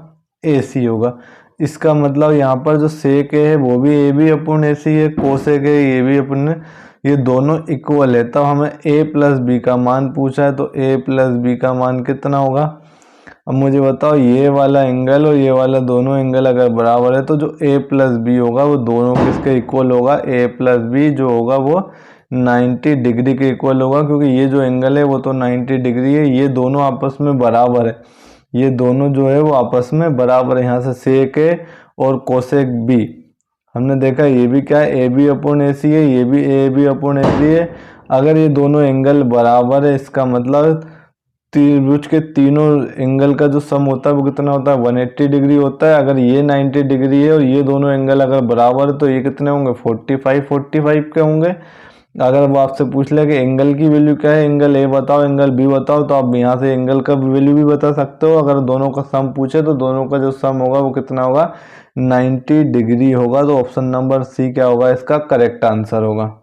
ए सी होगा। इसका मतलब यहाँ पर जो सेक ए है वो भी ए बी अपॉन ए सी है, कोसेक है ये भी अपन, ये दोनों इक्वल है। तब हमें ए प्लस बी का मान पूछा है, तो ए प्लस बी का मान कितना होगा? अब मुझे बताओ, ये वाला एंगल और ये वाला दोनों एंगल अगर बराबर है तो जो a प्लस बी होगा वो दोनों किसके इक्वल होगा? a प्लस बी जो होगा वो 90 डिग्री के इक्वल होगा। क्योंकि ये जो एंगल है वो तो 90 डिग्री है, ये दोनों आपस में बराबर है, ये दोनों जो है वो आपस में बराबर है। यहाँ से सेक ए और कोसेक बी हमने देखा, ये भी क्या है? ए बी अपॉन ए सी है, ये भी ए बी अपॉन ए सी है। अगर ये दोनों एंगल बराबर है, इसका मतलब त्रिभुज के तीनों एंगल का जो सम होता है वो कितना होता है? 180 डिग्री होता है। अगर ये 90 डिग्री है और ये दोनों एंगल अगर बराबर है तो ये कितने होंगे? 45 के होंगे। अगर वो आपसे पूछ ले कि एंगल की वैल्यू क्या है, एंगल ए बताओ, एंगल बी बताओ, तो आप यहाँ से एंगल का वैल्यू भी बता सकते हो। अगर दोनों का सम पूछे तो दोनों का जो सम होगा वो कितना होगा? 90 डिग्री होगा। तो ऑप्शन नंबर सी क्या होगा? इसका करेक्ट आंसर होगा।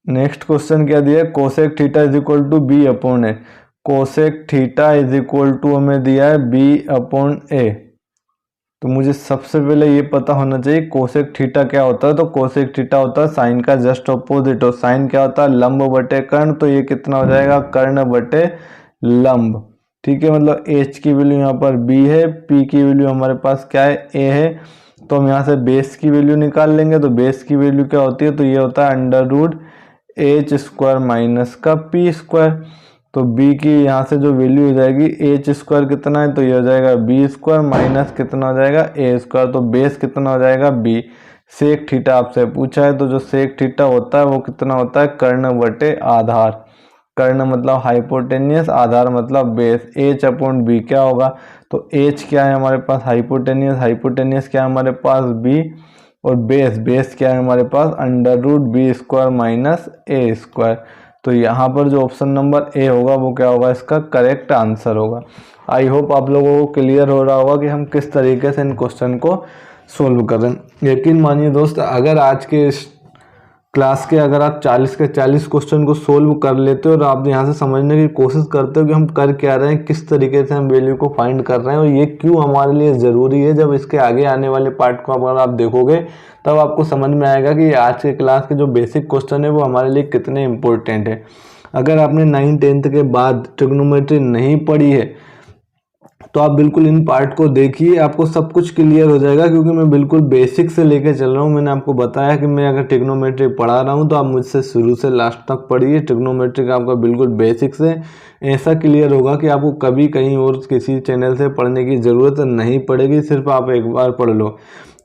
नेक्स्ट क्वेश्चन क्या दिया है? Cosec theta is equal to B upon A. Cosec theta is equal to हमें दिया है बी अपॉन ए। तो मुझे सबसे पहले ये पता होना चाहिए कोसेक थीटा क्या होता है। तो कोसेक थीटा होता है साइन का जस्ट अपोजिट। और साइन क्या होता है? लंब बटे कर्ण। तो ये कितना हो जाएगा? कर्ण बटे लंब। ठीक है, मतलब एच की वैल्यू यहाँ पर बी है, पी की वैल्यू हमारे पास क्या है? ए है। तो हम यहाँ से बेस की वैल्यू निकाल लेंगे। तो बेस की वैल्यू क्या होती है? तो ये होता है under root H square minus का पी स्क्वायर। तो b की यहाँ से जो वैल्यू हो जाएगी एच स्क्वायर कितना है? तो ये हो जाएगा बी स्क्वायर माइनस कितना हो जाएगा? ए स्क्वायर। तो बेस कितना हो जाएगा? b। सेक थीटा आपसे पूछा है, तो जो सेक थीटा होता है वो कितना होता है? कर्ण बटे आधार। कर्ण मतलब हाइपोटेनियस, आधार मतलब बेस। एच अपॉन बी क्या होगा? तो एच क्या है हमारे पास? हाइपोटेनियस। हाइपोटेनियस क्या है हमारे पास? बी। और बेस, बेस क्या है हमारे पास? Under root B square minus A square. तो यहाँ पर जो ऑप्शन नंबर ए होगा वो क्या होगा? इसका करेक्ट आंसर होगा। आई होप आप लोगों को क्लियर हो रहा होगा कि हम किस तरीके से इन क्वेश्चन को सोल्व कर रहे हैं। यकीन मानिए दोस्त, अगर आज के इस क्लास के अगर आप 40 के 40 क्वेश्चन को सोल्व कर लेते हो और आप यहाँ से समझने की कोशिश करते हो कि हम कर क्या रहे हैं, किस तरीके से हम वैल्यू को फाइंड कर रहे हैं और ये क्यों हमारे लिए ज़रूरी है, जब इसके आगे आने वाले पार्ट को अगर आप देखोगे तब आपको समझ में आएगा कि आज के क्लास के जो बेसिक क्वेश्चन है वो हमारे लिए कितने इंपॉर्टेंट है। अगर आपने 9th-10th के बाद ट्रिग्नोमेट्री नहीं पढ़ी है तो आप बिल्कुल इन पार्ट को देखिए, आपको सब कुछ क्लियर हो जाएगा, क्योंकि मैं बिल्कुल बेसिक से लेके चल रहा हूँ। मैंने आपको बताया कि मैं अगर ट्रिग्नोमेट्री पढ़ा रहा हूँ तो आप मुझसे शुरू से लास्ट तक पढ़िए। ट्रिग्नोमेट्री का आपका बिल्कुल बेसिक से ऐसा क्लियर होगा कि आपको कभी कहीं और किसी चैनल से पढ़ने की ज़रूरत नहीं पड़ेगी, सिर्फ आप एक बार पढ़ लो।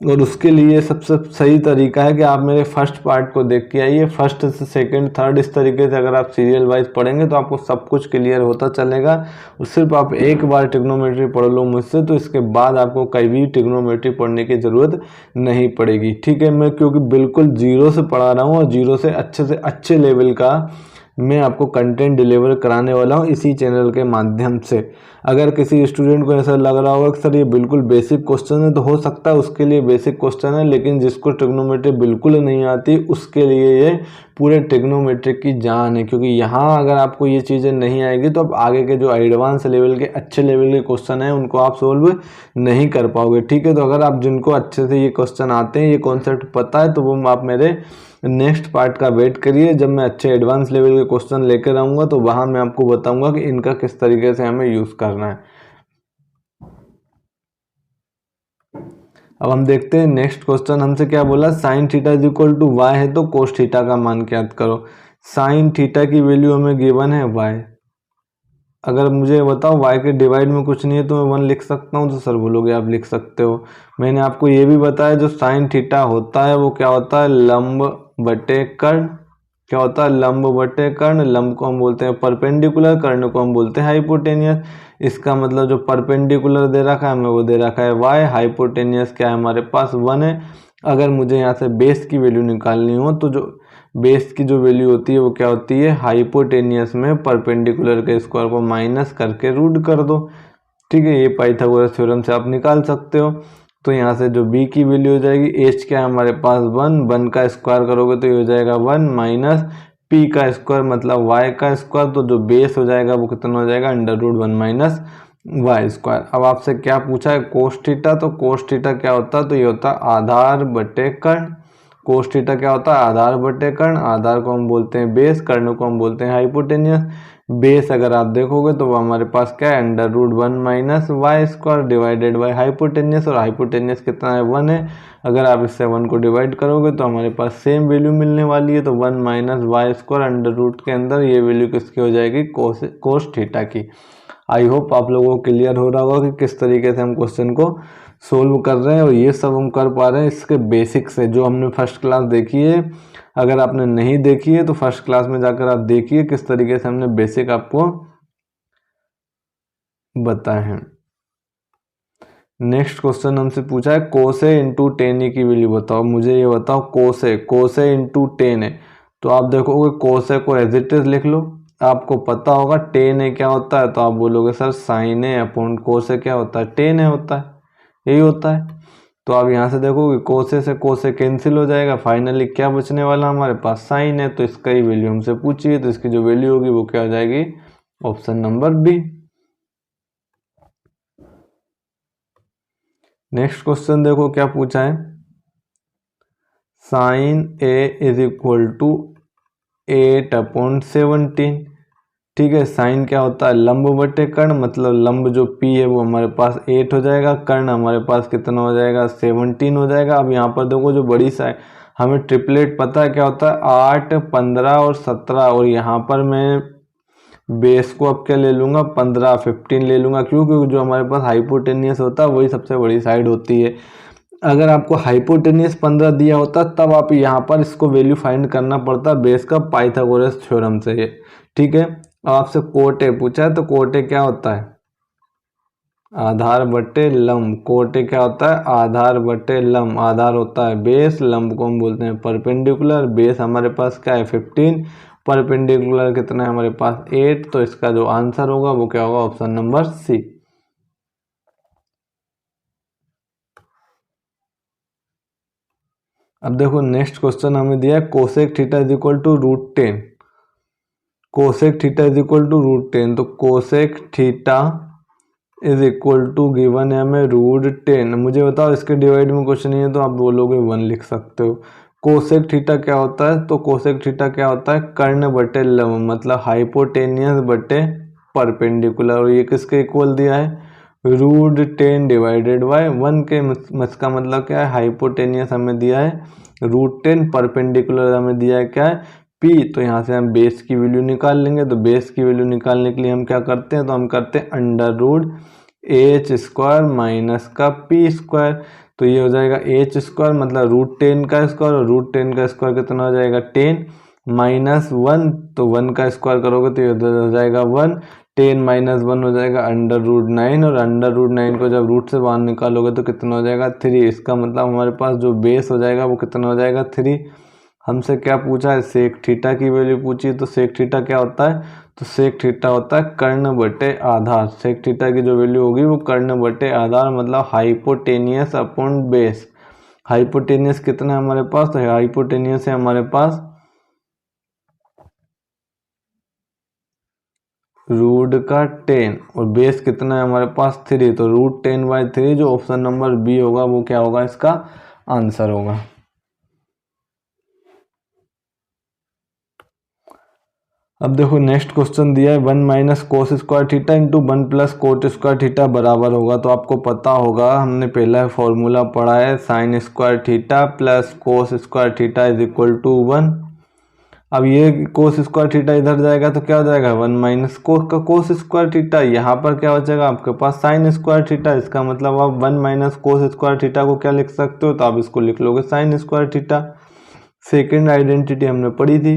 और उसके लिए सबसे सही तरीका है कि आप मेरे फर्स्ट पार्ट को देख के आइए, फर्स्ट से सेकंड थर्ड, इस तरीके से अगर आप सीरियल वाइज पढ़ेंगे तो आपको सब कुछ क्लियर होता चलेगा। और सिर्फ आप एक बार ट्रिग्नोमेट्री पढ़ लो मुझसे तो इसके बाद आपको कहीं भी ट्रिग्नोमेट्री पढ़ने की ज़रूरत नहीं पड़ेगी। ठीक है, मैं क्योंकि बिल्कुल जीरो से पढ़ा रहा हूँ और जीरो से अच्छे लेवल का मैं आपको कंटेंट डिलीवर कराने वाला हूँ इसी चैनल के माध्यम से। अगर किसी स्टूडेंट को ऐसा लग रहा होगा कि सर ये बिल्कुल बेसिक क्वेश्चन है, तो हो सकता है उसके लिए बेसिक क्वेश्चन है, लेकिन जिसको ट्रिग्नोमेट्री बिल्कुल नहीं आती उसके लिए ये पूरे ट्रिग्नोमेट्री की जान है। क्योंकि यहाँ अगर आपको ये चीज़ें नहीं आएगी तो आप आगे के जो एडवांस लेवल के अच्छे लेवल के क्वेश्चन हैं उनको आप सोल्व नहीं कर पाओगे। ठीक है, तो अगर आप जिनको अच्छे से ये क्वेश्चन आते हैं, ये कॉन्सेप्ट पता है, तो वो आप मेरे नेक्स्ट पार्ट का वेट करिए। जब मैं अच्छे एडवांस लेवल के क्वेश्चन लेकर आऊँगा तो वहाँ मैं आपको बताऊँगा कि इनका किस तरीके से हमें यूज़ करना है। अब हम देखते हैं नेक्स्ट क्वेश्चन हमसे क्या बोला, sine theta is equal to Y है तो कोस थीटा का मान ज्ञात करो। साइन थीटा की वैल्यू हमें गिवन है वाई। अगर मुझे बताओ वाई के डिवाइड में कुछ नहीं है तो मैं 1 लिख सकता हूँ, तो सर बोलोगे आप लिख सकते हो। मैंने आपको ये भी बताया जो साइन थीटा होता है वो क्या होता है, लंब बटे कर्ण। क्या होता है, लंब बटे कर्ण। लंब को हम बोलते हैं परपेंडिकुलर, कर्ण को हम बोलते हैं हाइपोटेनियस। इसका मतलब जो परपेंडिकुलर दे रखा है हमें वो दे रखा है वाई, हाइपोटेनियस क्या है हमारे पास 1 है। अगर मुझे यहाँ से बेस की वैल्यू निकालनी हो तो जो बेस की जो वैल्यू होती है वो क्या होती है, हाइपोटेनियस में परपेंडिकुलर के स्क्वायर को माइनस करके रूट कर दो। ठीक है, ये पाइथागोरस थ्योरम से आप निकाल सकते हो। तो यहाँ से जो b की वैल्यू हो जाएगी, h क्या है हमारे पास 1 का स्क्वायर करोगे तो ये हो जाएगा 1 माइनस p का स्क्वायर मतलब y का स्क्वायर। तो जो बेस हो जाएगा वो कितना हो जाएगा, √1 माइनस वाई स्क्वायर। अब आपसे क्या पूछा है, कोस थीटा। तो कोस थीटा क्या होता है, तो ये होता है आधार बटे कर्ण। कोस थीटा क्या होता है, आधार बटे कर्ण। आधार को हम बोलते हैं बेस, कर्ण को हम बोलते हैं हाइपोटेनियस। बेस अगर आप देखोगे तो वो हमारे पास क्या है, √1 minus Y square divided by hypotenuse. और हाइपोटेनियस कितना है, 1 है। अगर आप इससे 1 को डिवाइड करोगे तो हमारे पास सेम वैल्यू मिलने वाली है। तो 1 minus Y square under root के अंदर ये वैल्यू किसकी हो जाएगी, कोस थीटा की। आई होप आप लोगों को क्लियर हो रहा होगा कि किस तरीके से हम क्वेश्चन को सोल्व कर रहे हैं। और ये सब हम कर पा रहे हैं इसके बेसिक से, जो हमने फर्स्ट क्लास देखी है। अगर आपने नहीं देखी है तो फर्स्ट क्लास में जाकर आप देखिए किस तरीके से हमने बेसिक आपको बताए हैं। नेक्स्ट क्वेश्चन हमसे पूछा है कोसे इंटू टेन की वैल्यू बताओ। मुझे ये बताओ कोसे इंटू टेन है, तो आप देखोगे कोसे को एज इट इज लिख लो। आपको पता होगा टेन है क्या होता है, तो आप बोलोगे सर साइन है अपॉन कोसे क्या होता है, टेन है होता है, यही होता है। तो आप यहाँ से देखोगे कोसे से कोसे कैंसिल हो जाएगा, फाइनली क्या बचने वाला हमारे पास, साइन है। तो इसका ही वैल्यू हमसे पूछी है, तो इसकी जो वैल्यू होगी वो क्या हो जाएगी, option number B. Next question देखो क्या पूछा है, sine A is equal to 8/17। ठीक है, साइन क्या होता है, लंब बटे कर्ण, मतलब लंब जो p है वो हमारे पास 8 हो जाएगा, कर्ण हमारे पास कितना हो जाएगा, 17 हो जाएगा। अब यहाँ पर देखो जो बड़ी साइन, हमें ट्रिपलेट पता है क्या होता है, 8, 15 और 17। और यहाँ पर मैं बेस को अब क्या ले लूँगा, 15, 15 ले लूँगा। क्यों, क्योंकि जो हमारे पास हाइपोटेनियस होता है वही सबसे बड़ी साइड होती है। अगर आपको हाइपोटेनियस 15 दिया होता तब आप यहाँ पर इसको वैल्यू फाइंड करना पड़ता बेस का पाइथागोरस थ्योरम से। ठीक है, आपसे कोटे पूछा है, तो कोटे क्या होता है, आधार बटे लंब। कोटे क्या होता है, आधार बटे लंब। आधार होता है बेस, लंब को हम बोलते हैं परपेंडिकुलर। बेस हमारे पास क्या है 15, परपेंडिकुलर कितना है हमारे पास 8। तो इसका जो आंसर होगा वो क्या होगा, ऑप्शन नंबर सी। अब देखो नेक्स्ट क्वेश्चन हमें दिया है cosec theta is equal to √10। Cosec theta is equal to √10, तो cosec theta is equal to given है हमें √10। मुझे बताओ इसके डिवाइड में क्वेश्चन नहीं है तो आप बोलोगे 1 लिख सकते हो। कोसेक थीटा क्या होता है, तो कोसेक थीटा क्या होता है, कर्ण बटे लंब, मतलब हाइपोटेनियस बटे परपेंडिकुलर। और ये किसके इक्वल दिया है, √10 डिवाइडेड बाय 1 के। इसका मतलब क्या है, हाइपोटेनियस हमें दिया है √10, परपेंडिकुलर हमें दिया है क्या है, पी। तो यहाँ से हम बेस की वैल्यू निकाल लेंगे। तो बेस की वैल्यू निकालने के लिए हम क्या करते हैं, तो हम करते हैं √h² माइनस का p²। तो ये हो जाएगा h² मतलब √10 का स्क्वायर, और √10 का स्क्वायर कितना हो जाएगा 10 माइनस 1, तो 1 का स्क्वायर करोगे तो ये हो जाएगा 1, 10 माइनस 1 हो जाएगा √9, और √9 को जब रूट से बाहर निकालोगे तो कितना हो जाएगा 3। इसका मतलब हमारे पास जो बेस हो जाएगा वो कितना हो जाएगा 3। हमसे क्या पूछा है, सेक थीटा की वैल्यू पूछी, तो सेक थीटा क्या होता है, तो सेक थीटा होता है कर्ण बटे आधार। सेक थीटा की जो वैल्यू होगी वो कर्ण बटे आधार, मतलब हाइपोटेनियस अपॉन बेस। हाइपोटेनियस कितना है हमारे पास, तो हाइपोटेनियस है हमारे पास √10, और बेस कितना है हमारे पास 3, तो √10/3 जो ऑप्शन नंबर बी होगा वो क्या होगा, इसका आंसर होगा। अब देखो नेक्स्ट क्वेश्चन दिया है 1 minus cos square theta into 1 plus cot square theta बराबर होगा। तो आपको पता होगा, हमने पहला फॉर्मूला पढ़ा है sine square theta plus cos square theta is equal to 1। अब ये कोस स्क्वायर थीटा इधर जाएगा तो क्या हो जाएगा 1 माइनस कोस का कोस स्क्वायर थीटा। यहाँ पर क्या हो जाएगा आपके पास साइन स्क्वायर थीटा। इसका मतलब आप 1 माइनस कोस स्क्वायर थीटा को क्या लिख सकते हो, तो आप इसको लिख लोगे sign square theta. Second identity हमने पढ़ी थी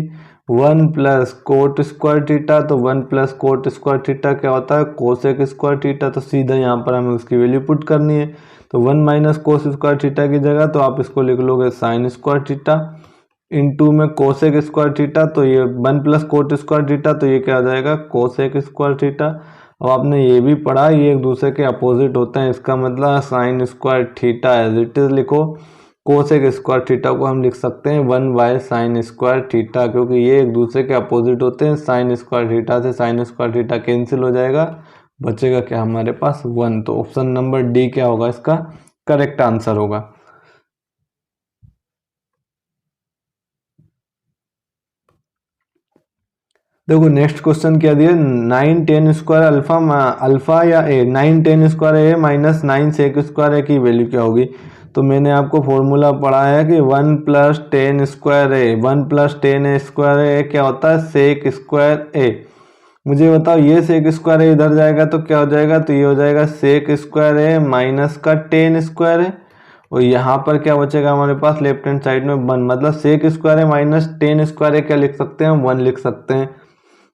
1 प्लस कोट स्क्वायर थीटा, तो 1 प्लस कोट स्क्वायर थीटा क्या होता है कोसेक स्क्वायर थीटा। तो सीधा यहाँ पर हमें उसकी वैल्यू पुट करनी है। तो 1 माइनस कोस स्क्वायर थीटा की जगह तो आप इसको लिख लोगे साइन स्क्वायर थीटा इंटू में कोसेक स्क्वायर थीटा, तो ये 1 प्लस कोट स्क्वायर थीटा, तो ये क्या आ जाएगा कोसेक स्क्वायर थीटा। अब आपने ये भी पढ़ा ये एक दूसरे के अपोजिट होते हैं, इसका मतलब sine square theta as it is लिखो, कोसेक स्क्वायर थीटा को हम लिख सकते हैं 1/साइन स्क्वायर थीटा, क्योंकि ये एक दूसरे के अपोजिट होते हैं। साइन स्क्वायर थीटा से साइन स्क्वायर थीटा कैंसिल हो जाएगा, बचेगा क्या हमारे पास 1। तो ऑप्शन नंबर डी क्या होगा, इसका करेक्ट आंसर होगा। देखो नेक्स्ट क्वेश्चन क्या दिया 9 10 स्क्वायर अल्फा या ए, 9 10 स्क्वायर ए माइनस 9 सेक स्क्वायर ए की वैल्यू क्या होगी। तो मैंने आपको फॉर्मूला पढ़ा है कि 1 plus 10 square A, 1 plus 10 square A क्या होता है सेक स्क्वायर ए। मुझे बताओ ये सेक स्क्वायर ए इधर जाएगा तो क्या हो जाएगा, तो ये हो जाएगा सेक स्क्वायर ए माइनस का 10 स्क्वायर ए, और यहाँ पर क्या बचेगा हमारे पास लेफ्ट हैंड साइड में 1, मतलब sec square A minus 10 square A क्या लिख सकते हैं, 1 लिख सकते हैं।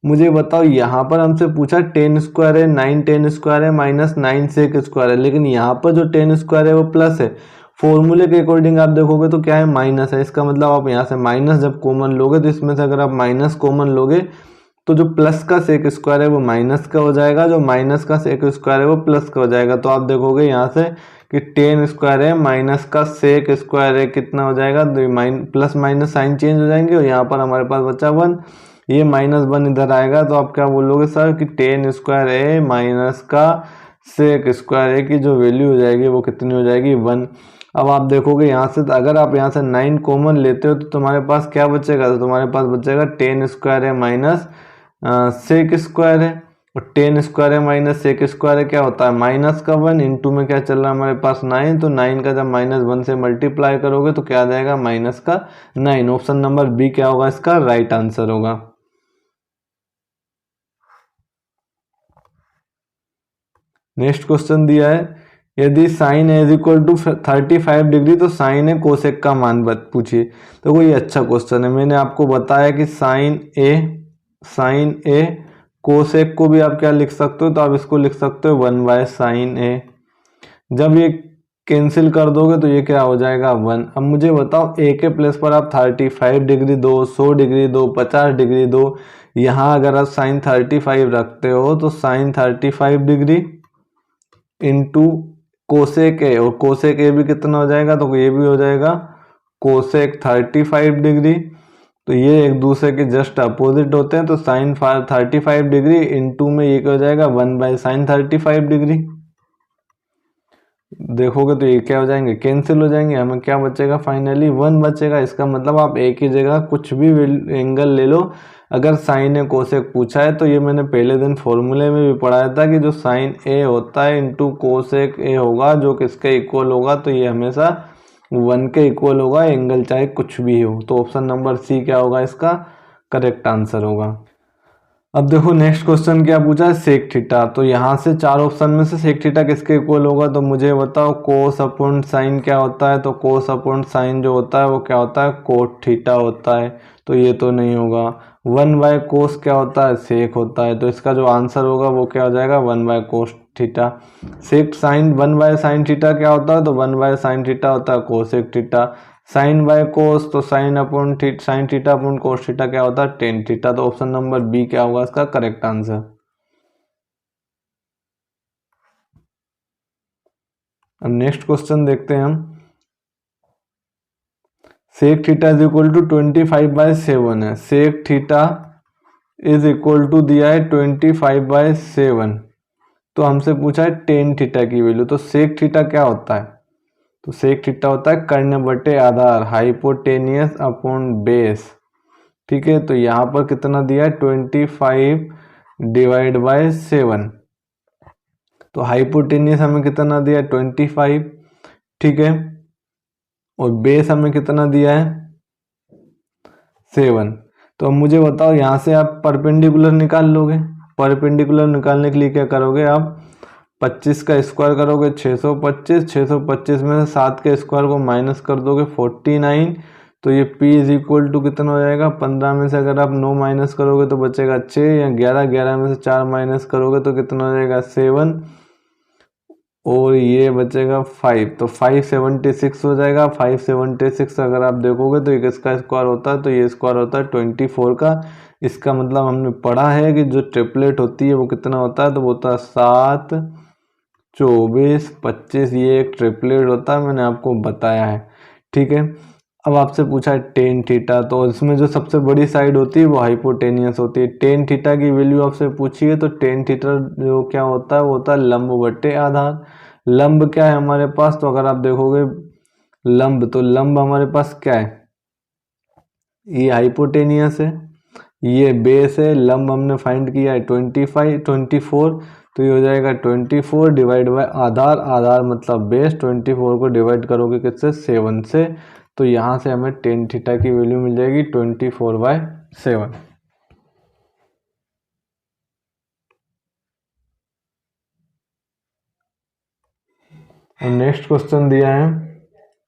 मुझे बताओ यहाँ पर हमसे पूछा 10 स्क्वायर है 9 10 स्क्वायर है माइनस 9 सेक स्क्वायर है, लेकिन यहाँ पर जो 10 स्क्वायर है वो प्लस है। फॉर्मूले के अकॉर्डिंग आप देखोगे तो क्या है माइनस है, इसका मतलब आप यहाँ से माइनस जब कॉमन लोगे तो इसमें से अगर आप माइनस कॉमन लोगे तो जो प्लस का सेक स्क्वायर है वो माइनस का हो जाएगा, जो माइनस का सेक स्क्वायर है वो प्लस का हो जाएगा। तो आप देखोगे यहाँ से कि 10 स्क्वायर है माइनस का सेक स्क्वायर है कितना हो जाएगा, प्लस माइनस साइन चेंज हो जाएंगे, और यहाँ पर हमारे पास बचा 1, ये -1 इधर आएगा तो आप क्या बोलोगे सर कि 10 स्क्वायर ए माइनस का सेक स्क्वायर ए की जो वैल्यू हो जाएगी वो कितनी हो जाएगी 1। अब आप देखोगे यहाँ से अगर आप यहाँ से 9 कॉमन लेते हो तो तुम्हारे पास क्या बचेगा, तो तुम्हारे पास बचेगा 10 स्क्वायर है माइनस सेक स्क्वायर है, और 10 स्क्वायर है माइनस सेक स्क्वायर है क्या होता है माइनस का 1, इंटू में क्या चल रहा है हमारे पास 9, तो 9 का जब -1 से मल्टीप्लाई करोगे तो क्या आ जाएगा माइनस का 9। ऑप्शन नंबर बी क्या होगा, इसका राइट आंसर होगा। नेक्स्ट क्वेश्चन दिया है यदि sine A is equal to 35 degree तो साइन ए कोसेक का मान पूछिए। तो कोई अच्छा क्वेश्चन है, मैंने आपको बताया कि साइन ए कोसेक को भी आप क्या लिख सकते हो, तो आप इसको लिख सकते हो 1/साइन ए। जब ये कैंसिल कर दोगे तो ये क्या हो जाएगा 1। अब मुझे बताओ ए के प्लेस पर आप 35 डिग्री दो, 100 डिग्री दो, 50 डिग्री दो, यहाँ अगर आप साइन 35 रखते हो तो sine 35 degree into cosec A, और कोसेक ए भी कितना हो जाएगा, तो ये भी हो जाएगा कोसेक 35 डिग्री, तो ये एक दूसरे के जस्ट अपोजिट होते हैं, तो साइन 35 डिग्री इंटू में ये क्या हो जाएगा 1/sin35 डिग्री। देखोगे तो ये क्या हो जाएंगे, कैंसिल हो जाएंगे, हमें क्या बचेगा फाइनली 1 बचेगा। इसका मतलब आप एक ही जगह कुछ भी एंगल ले लो, अगर साइन ए कोसेक पूछा है तो ये मैंने पहले दिन फॉर्मूले में भी पढ़ाया था कि जो साइन ए होता है इंटू कोसेक ए होगा जो किसके इक्वल होगा, तो ये हमेशा 1 के इक्वल होगा, एंगल चाहे कुछ भी हो। तो ऑप्शन नंबर सी क्या होगा, इसका करेक्ट आंसर होगा। अब देखो नेक्स्ट क्वेश्चन क्या पूछा है, सेक थीटा। तो यहाँ से 4 ऑप्शन में से सेक थीटा किसके इक्वल होगा, तो मुझे बताओ कोस अपॉन साइन क्या होता है, तो कोस अपॉन साइन जो होता है वो क्या होता है, कोट थीटा होता है, तो ये तो नहीं होगा। 1/कोस क्या होता है, सेक होता है, तो इसका जो आंसर होगा वो क्या हो जाएगा 1/कोस थीटा। सेक साइन 1/साइन थीटा क्या होता है, तो 1/साइन थीटा होता है cosec theta. Sine by cos, तो sine theta upon cos theta क्या होता है, टेन थीटा। तो ऑप्शन नंबर बी क्या होगा इसका करेक्ट आंसर। अब नेक्स्ट क्वेश्चन देखते हैं हम। Sec theta is equal to 25/7 है, sec theta is equal to दिया है 25/7, तो हमसे पूछा है टेन थीटा की वैल्यू। तो सेक थीटा क्या होता है, तो सेक थीटा होता है कर्ण बटे आधार, हाइपोटेनियस अपॉन बेस। ठीक है, तो यहाँ पर कितना दिया है 25/7, तो हाइपोटेनियस हमें कितना दिया है 25, ठीक है, और बेस हमें कितना दिया है 7। तो अब मुझे बताओ यहाँ से आप परपेंडिकुलर निकाल लोगे, परपेंडिकुलर निकालने के लिए क्या करोगे आप 25 का स्क्वायर करोगे 625, 625 में से 7 के स्क्वायर को माइनस कर दोगे 49, तो ये p इज इक्वल टू कितना हो जाएगा 15 में से अगर आप 9 माइनस करोगे तो बचेगा 6, या 11 में से 4 माइनस करोगे तो कितना हो जाएगा 7, और ये बचेगा 5, तो 576 हो जाएगा। 576 अगर आप देखोगे तो ये किसका स्क्वायर होता है, तो ये स्क्वायर होता है 24 का। इसका मतलब हमने पढ़ा है कि जो ट्रिपलेट होती है वो कितना होता है, तो वो होता है 7, 24, 25, ये एक ट्रिपलेट होता है, मैंने आपको बताया है। ठीक है, अब आपसे पूछा है टेन थीटा, तो इसमें जो सबसे बड़ी साइड होती है वो हाइपोटेनियस होती है। टेन थीटा की वैल्यू आपसे पूछी है, तो टेन थीटा जो क्या होता है वो होता है लंब बटे आधार। लंब क्या है हमारे पास, तो अगर आप देखोगे लंब, तो लंब हमारे पास क्या है, ये हाइपोटेनियस है, ये बेस है, लंब हमने फाइंड किया है 24, तो ये हो जाएगा 24 डिवाइड बाय आधार, आधार मतलब बेस, 24 को डिवाइड करोगे किससे 7 से, तो यहाँ से हमें टेन थीटा की वैल्यू मिल जाएगी 24/7। और नेक्स्ट क्वेश्चन दिया है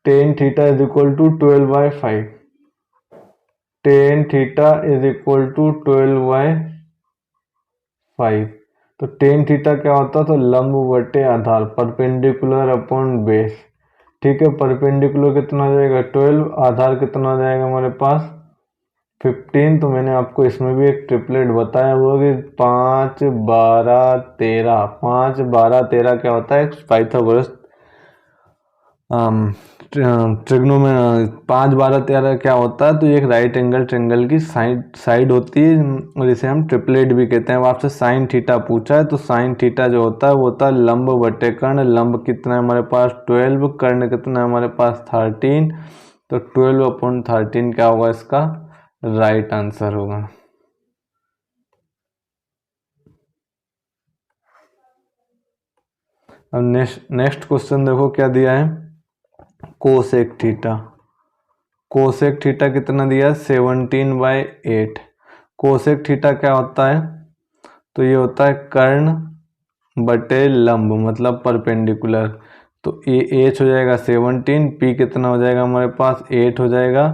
tan theta is equal to 12/5, tan theta is equal to 12/5, तो टेन थीटा क्या होता है, तो लंब बटे आधार, परपेंडिकुलर अपॉन बेस। ठीक है, परपेंडिकुलर कितना हो जाएगा 12, आधार कितना हो जाएगा हमारे पास 15, तो मैंने आपको इसमें भी एक ट्रिपलेट बताया हुआ कि 5, 12, 13, 5, 12, 13 क्या होता है पाइथागोरस ट्रिग्नो में 5, 12, 13 क्या होता है, तो ये एक राइट एंगल ट्रिंगल की साइड होती है, और इसे हम ट्रिपलेट भी कहते हैं। अब आपसे साइन थीटा पूछा है, तो साइन थीटा जो होता है वो होता है लंब बटे कर्ण। लंब कितना है हमारे पास 12, कर्ण कितना है हमारे पास 13, तो 12/13 क्या होगा इसका राइट आंसर होगा। अब नेक्स्ट क्वेश्चन देखो क्या दिया है, कोसेक थीटा। कोसेक थीटा कितना दिया 17/8। कोसेक थीटा क्या होता है, तो ये होता है कर्ण बटे लंब मतलब परपेंडिकुलर, तो ये एच हो जाएगा 17, पी कितना हो जाएगा हमारे पास 8 हो जाएगा।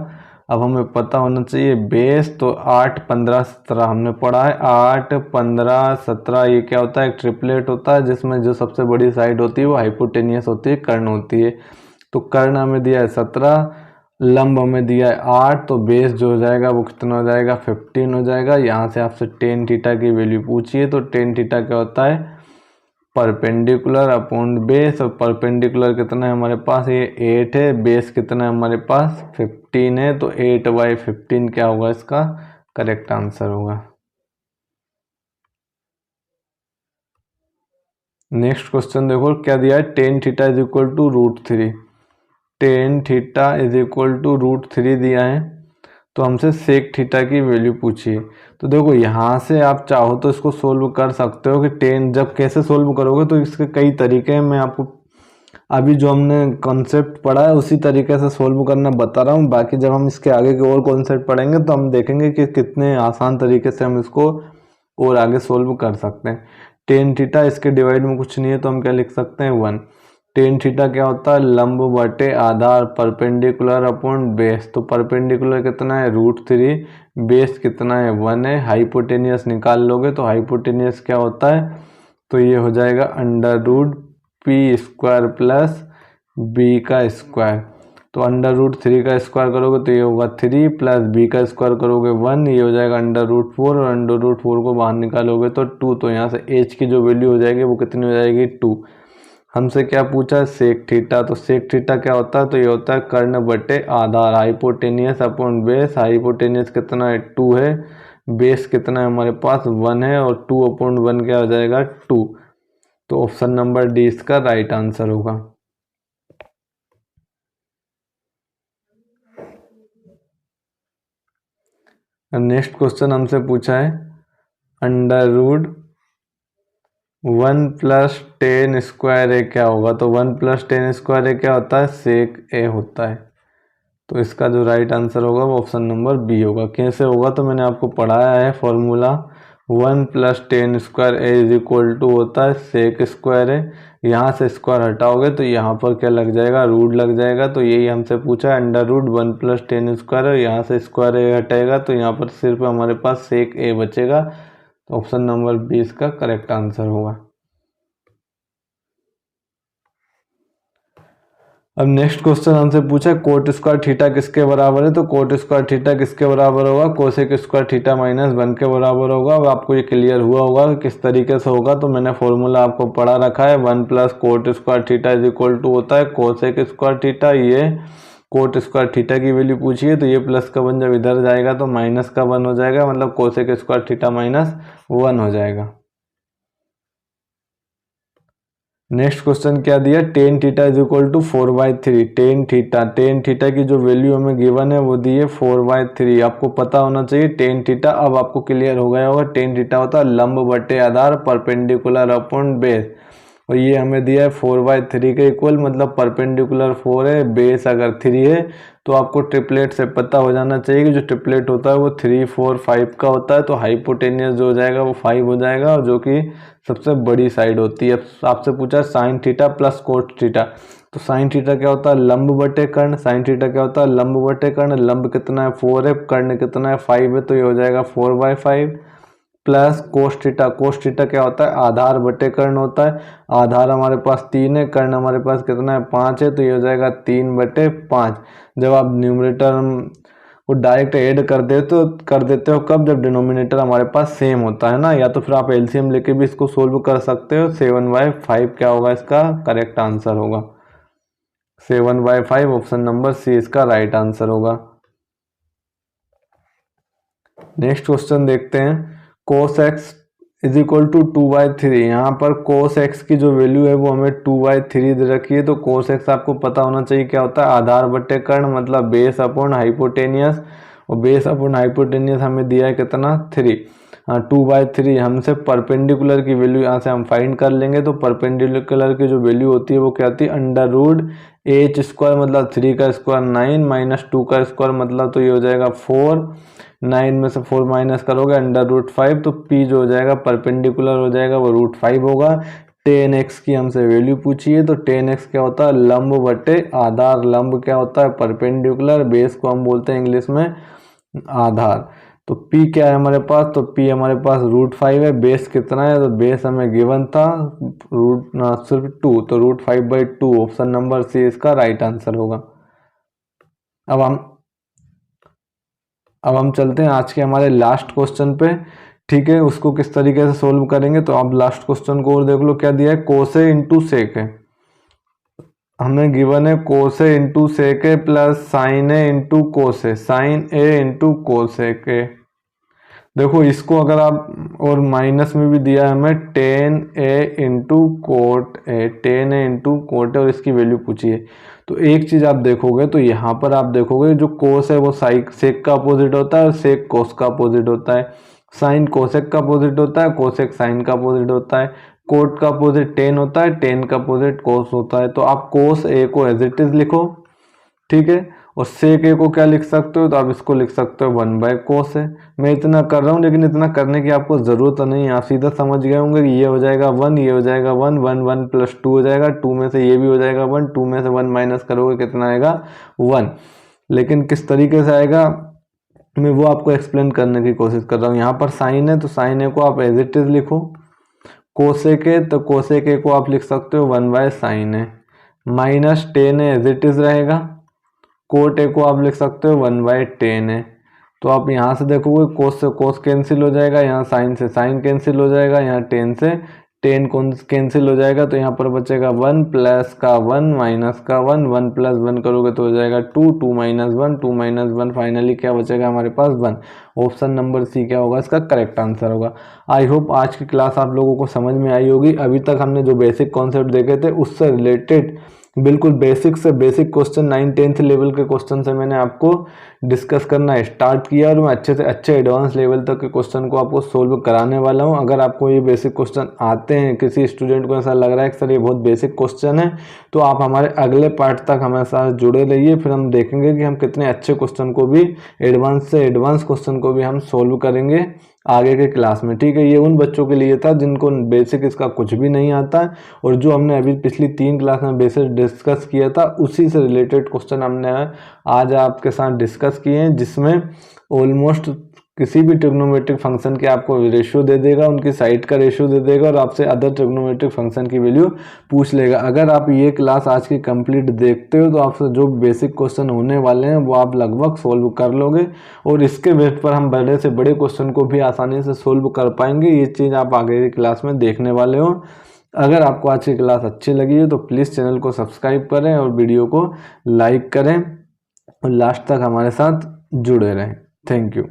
अब हमें पता होना चाहिए बेस, तो 8, 15, 17 हमने पढ़ा है, 8, 15, 17 ये क्या होता है एक ट्रिपलेट होता है जिसमें जो सबसे बड़ी साइड होती है वो हाइपोटेनियस होती है, कर्ण होती है। तो कर्ण हमें दिया है 17, लंब हमें दिया है 8, तो बेस जो हो जाएगा वो कितना हो जाएगा 15 हो जाएगा। यहाँ से आपसे टेन थीटा की वैल्यू पूछिए, तो टेन थीटा क्या होता है परपेंडिकुलर अपॉन बेस, और परपेंडिकुलर कितना है हमारे पास, ये 8 है, बेस कितना है हमारे पास 15 है, तो 8/15 क्या होगा इसका करेक्ट आंसर होगा। नेक्स्ट क्वेश्चन देखो क्या दिया है, tan theta is equal to √3, tan theta is equal to √3 दिया है, तो हमसे सेक थीटा की वैल्यू पूछी है। तो देखो यहाँ से आप चाहो तो इसको सोल्व कर सकते हो कि टेन, जब कैसे सोल्व करोगे तो इसके कई तरीके हैं, मैं आपको अभी जो हमने कॉन्सेप्ट पढ़ा है उसी तरीके से सोल्व करना बता रहा हूँ। बाकी जब हम इसके आगे के और कॉन्सेप्ट पढ़ेंगे तो हम देखेंगे कि कितने आसान तरीके से हम इसको और आगे सोल्व कर सकते हैं। टेन थीटा, इसके डिवाइड में कुछ नहीं है तो हम क्या लिख सकते हैं 1। टेन थीटा क्या होता है, लंब बटे आधार, परपेंडिकुलर अपॉन बेस, तो परपेंडिकुलर कितना है √3, बेस कितना है 1 है, हाइपोटेनियस निकाल लोगे तो हाइपोटेनियस क्या होता है, तो ये हो जाएगा √p² प्लस b का स्क्वायर, तो √3 का स्क्वायर करोगे तो ये होगा 3 प्लस b का स्क्वायर करोगे 1, ये हो जाएगा √4, और √4 को बाहर निकालोगे तो 2, तो यहाँ से h की जो वैल्यू हो जाएगी वो कितनी हो जाएगी 2। हमसे क्या पूछा है सेक थीटा, तो सेक थीटा क्या होता है, तो ये होता है कर्ण बटे आधार, हाइपोटेनियस अपॉन बेस, हाइपोटेनियस कितना है 2 है, बेस कितना है हमारे पास 1 है, और 2/1 क्या हो जाएगा 2, तो ऑप्शन नंबर डी इसका राइट आंसर होगा। नेक्स्ट क्वेश्चन हमसे पूछा है √1 + 10² क्या होगा, तो 1 + 10² क्या होता है, सेक ए होता है, तो इसका जो राइट आंसर होगा वो ऑप्शन नंबर बी होगा। कैसे होगा, तो मैंने आपको पढ़ाया है फॉर्मूला, 1 + 10² इज इक्वल टू होता है सेक स्क्वायर है, यहाँ से स्क्वायर हटाओगे तो यहाँ पर क्या लग जाएगा, रूट लग जाएगा, तो यही हमसे पूछा है √1 + 10², यहाँ से स्क्वायर ए हटेगा तो यहाँ पर सिर्फ हमारे पास सेक ए बचेगा, तो ऑप्शन नंबर बी इसका करेक्ट आंसर होगा। अब नेक्स्ट क्वेश्चन हमसे पूछा कोट² थीटा किसके बराबर है, तो कोट² थीटा किसके बराबर होगा, कोसेक² थीटा -1 के बराबर होगा। अब आपको ये क्लियर हुआ होगा कि किस तरीके से होगा, तो मैंने फॉर्मूला आपको पढ़ा रखा है, 1 + कोट² थीटा इज इक्वल टू होता है कोसेक² थीटा, ये कोट² थीटा की वैल्यू पूछी है, तो ये प्लस का 1 जब इधर जाएगा तो माइनस का 1 हो जाएगा, मतलब कोसेक² थीटा -1 हो जाएगा। नेक्स्ट क्वेश्चन क्या दिया, tan theta is equal to 4/3, tan theta की जो वैल्यू हमें गिवन है वो दी है 4/3, आपको पता होना चाहिए टेन थीटा, अब आपको क्लियर हो गया होगा, टेन थीटा होता है लंब बटे आधार, परपेंडिकुलर अपॉन बेस, और ये हमें दिया है 4/3 के इक्वल, मतलब परपेंडिकुलर 4 है, बेस अगर 3 है, तो आपको ट्रिपलेट से पता हो जाना चाहिए कि जो ट्रिपलेट होता है वो 3, 4, 5 का होता है, तो हाइपोटेनियस जो हो जाएगा वो 5 हो जाएगा, और जो कि सबसे बड़ी साइड होती है। आपसे पूछा sign theta plus cot theta, तो साइन थीटा क्या होता है लंब बटे कर्ण, साइन थीटा क्या होता है लंब बटे कर्ण, लंब कितना है 4 है, कर्ण कितना है 5 है, तो ये हो जाएगा 4/5 प्लस कोस थीटा क्या होता है आधार बटे कर्ण होता है, आधार हमारे पास 3 है, कर्ण हमारे पास कितना है 5 है, तो ये हो जाएगा 3/5। जब आप न्यूमरेटर को डायरेक्ट ऐड कर देते हो कब, जब डिनोमिनेटर हमारे पास सेम होता है ना, या तो फिर आप एलसीएम लेके भी इसको सोल्व कर सकते हो। 7/5 क्या होगा इसका करेक्ट आंसर होगा, 7/5 ऑप्शन नंबर सी इसका राइट आंसर होगा। नेक्स्ट क्वेश्चन देखते हैं, cos x is equal to 2/3, यहाँ पर cos x की जो वैल्यू है वो हमें 2/3 दे रखी है, तो cos x आपको पता होना चाहिए क्या होता है आधार बटे कर्ण, मतलब बेस अपॉन हाइपोटेनियस, और बेस अपॉन हाइपोटेनियस हमें दिया है कितना 3, हाँ 2/3। हमसे परपेंडिकुलर की वैल्यू यहाँ से हम फाइंड कर लेंगे, तो परपेंडिकुलर की जो वैल्यू होती है वो क्या होती है √h², मतलब 3 का स्क्वायर 9 - 2 का स्क्वायर, मतलब तो ये हो जाएगा 4, 9 में से 4 माइनस करोगे √5, तो p जो हो जाएगा परपेंडिकुलर हो जाएगा वो √5 होगा। 10x की हमसे वैल्यू पूछी है, तो 10x क्या होता है लंब बटे आधार, लंब क्या होता है परपेंडिकुलर, बेस को हम बोलते हैं इंग्लिश में आधार, तो p क्या है हमारे पास, तो p हमारे पास √5 है, बेस कितना है, तो बेस हमें गिवन था सिर्फ 2, तो √5/2 ऑप्शन नंबर सी इसका राइट आंसर होगा। अब हम चलते हैं आज के हमारे लास्ट क्वेश्चन पे, ठीक है, उसको किस तरीके से सोल्व करेंगे। तो आप लास्ट क्वेश्चन को और देख लो, क्या दिया है, कोस ए इंटू सेक है, हमें गिवन है कोस ए इंटू सेक ए प्लस साइन ए इंटू कोस ए, साइन ए इंटू कोस ए के। देखो इसको अगर आप, और माइनस में भी दिया है हमें ten A into cot A, ten A into cot A, और इसकी वैल्यू पूछी है। तो एक चीज आप देखोगे तो यहाँ पर आप देखोगे जो कोस है वो सेक का अपोजिट होता है और सेक कोस का अपोजिट होता है, साइन कोसेक का अपोजिट होता है, कोसेक साइन का अपोजिट होता है, कोट का अपोजिट टेन होता है, टेन का अपोजिट कोस होता है। तो आप कोस ए को एज इट इज लिखो, ठीक है, और सेक ए को क्या लिख सकते हो, तो आप इसको लिख सकते हो 1/कोस है। मैं इतना कर रहा हूँ लेकिन इतना करने की आपको ज़रूरत नहीं है, आप सीधा समझ गए होंगे कि ये हो जाएगा 1, ये हो जाएगा 1, 1 1 प्लस 2 हो जाएगा, 2 में से ये भी हो जाएगा 1, 2 में से 1 माइनस करोगे कितना आएगा 1। लेकिन किस तरीके से आएगा मैं वो आपको एक्सप्लेन करने की कोशिश कर रहा हूँ। यहाँ पर साइन है तो साइन ए को आप एज इट इज लिखो, कोसेक है तो कोसेक ए को आप लिख सकते हो 1/साइन ए, माइनस टेन है एज इट इज रहेगा, कोट ए को आप लिख सकते हो 1/10 है। तो आप यहाँ से देखोगे कोस से कोस कैंसिल हो जाएगा, यहाँ साइन से साइन कैंसिल हो जाएगा, यहाँ टेन से टेन कैंसिल हो जाएगा, तो यहाँ पर बचेगा 1 प्लस का 1 माइनस का 1, 1 प्लस 1 करोगे तो हो जाएगा 2, 2 माइनस 1, 2 माइनस 1, फाइनली क्या बचेगा हमारे पास 1। ऑप्शन नंबर सी क्या होगा, इसका करेक्ट आंसर होगा। आई होप आज की क्लास आप लोगों को समझ में आई होगी। अभी तक हमने जो बेसिक कॉन्सेप्ट देखे थे उससे रिलेटेड बिल्कुल बेसिक से बेसिक क्वेश्चन 9-10th लेवल के क्वेश्चन से मैंने आपको डिस्कस करना स्टार्ट किया, और मैं अच्छे से अच्छे एडवांस लेवल तक के क्वेश्चन को आपको सोल्व कराने वाला हूं। अगर आपको ये बेसिक क्वेश्चन आते हैं, किसी स्टूडेंट को ऐसा लग रहा है कि सर ये बहुत बेसिक क्वेश्चन है, तो आप हमारे अगले पार्ट तक हमारे साथ जुड़े रहिए, फिर हम देखेंगे कि हम कितने अच्छे क्वेश्चन को भी, एडवांस से एडवांस क्वेश्चन को भी हम सोल्व करेंगे आगे के क्लास में। ठीक है, ये उन बच्चों के लिए था जिनको बेसिक इसका कुछ भी नहीं आता है, और जो हमने अभी पिछली 3 क्लास में बेसिक डिस्कस किया था उसी से रिलेटेड क्वेश्चन हमने आज आपके साथ डिस्कस किए हैं, जिसमें ऑलमोस्ट किसी भी ट्रिग्नोमेट्रिक फंक्शन के आपको रेशियो दे देगा, उनकी साइड का रेशियो दे देगा, और आपसे अदर ट्रिग्नोमेट्रिक फंक्शन की वैल्यू पूछ लेगा। अगर आप ये क्लास आज की कंप्लीट देखते हो तो आपसे जो बेसिक क्वेश्चन होने वाले हैं वो आप लगभग सोल्व कर लोगे, और इसके बेस पर हम बड़े से बड़े क्वेश्चन को भी आसानी से सोल्व कर पाएंगे। ये चीज़ आप आगे की क्लास में देखने वाले हो। अगर आपको आज की क्लास अच्छी लगी है तो प्लीज़ चैनल को सब्सक्राइब करें और वीडियो को लाइक करें, और लास्ट तक हमारे साथ जुड़े रहें। Thank you.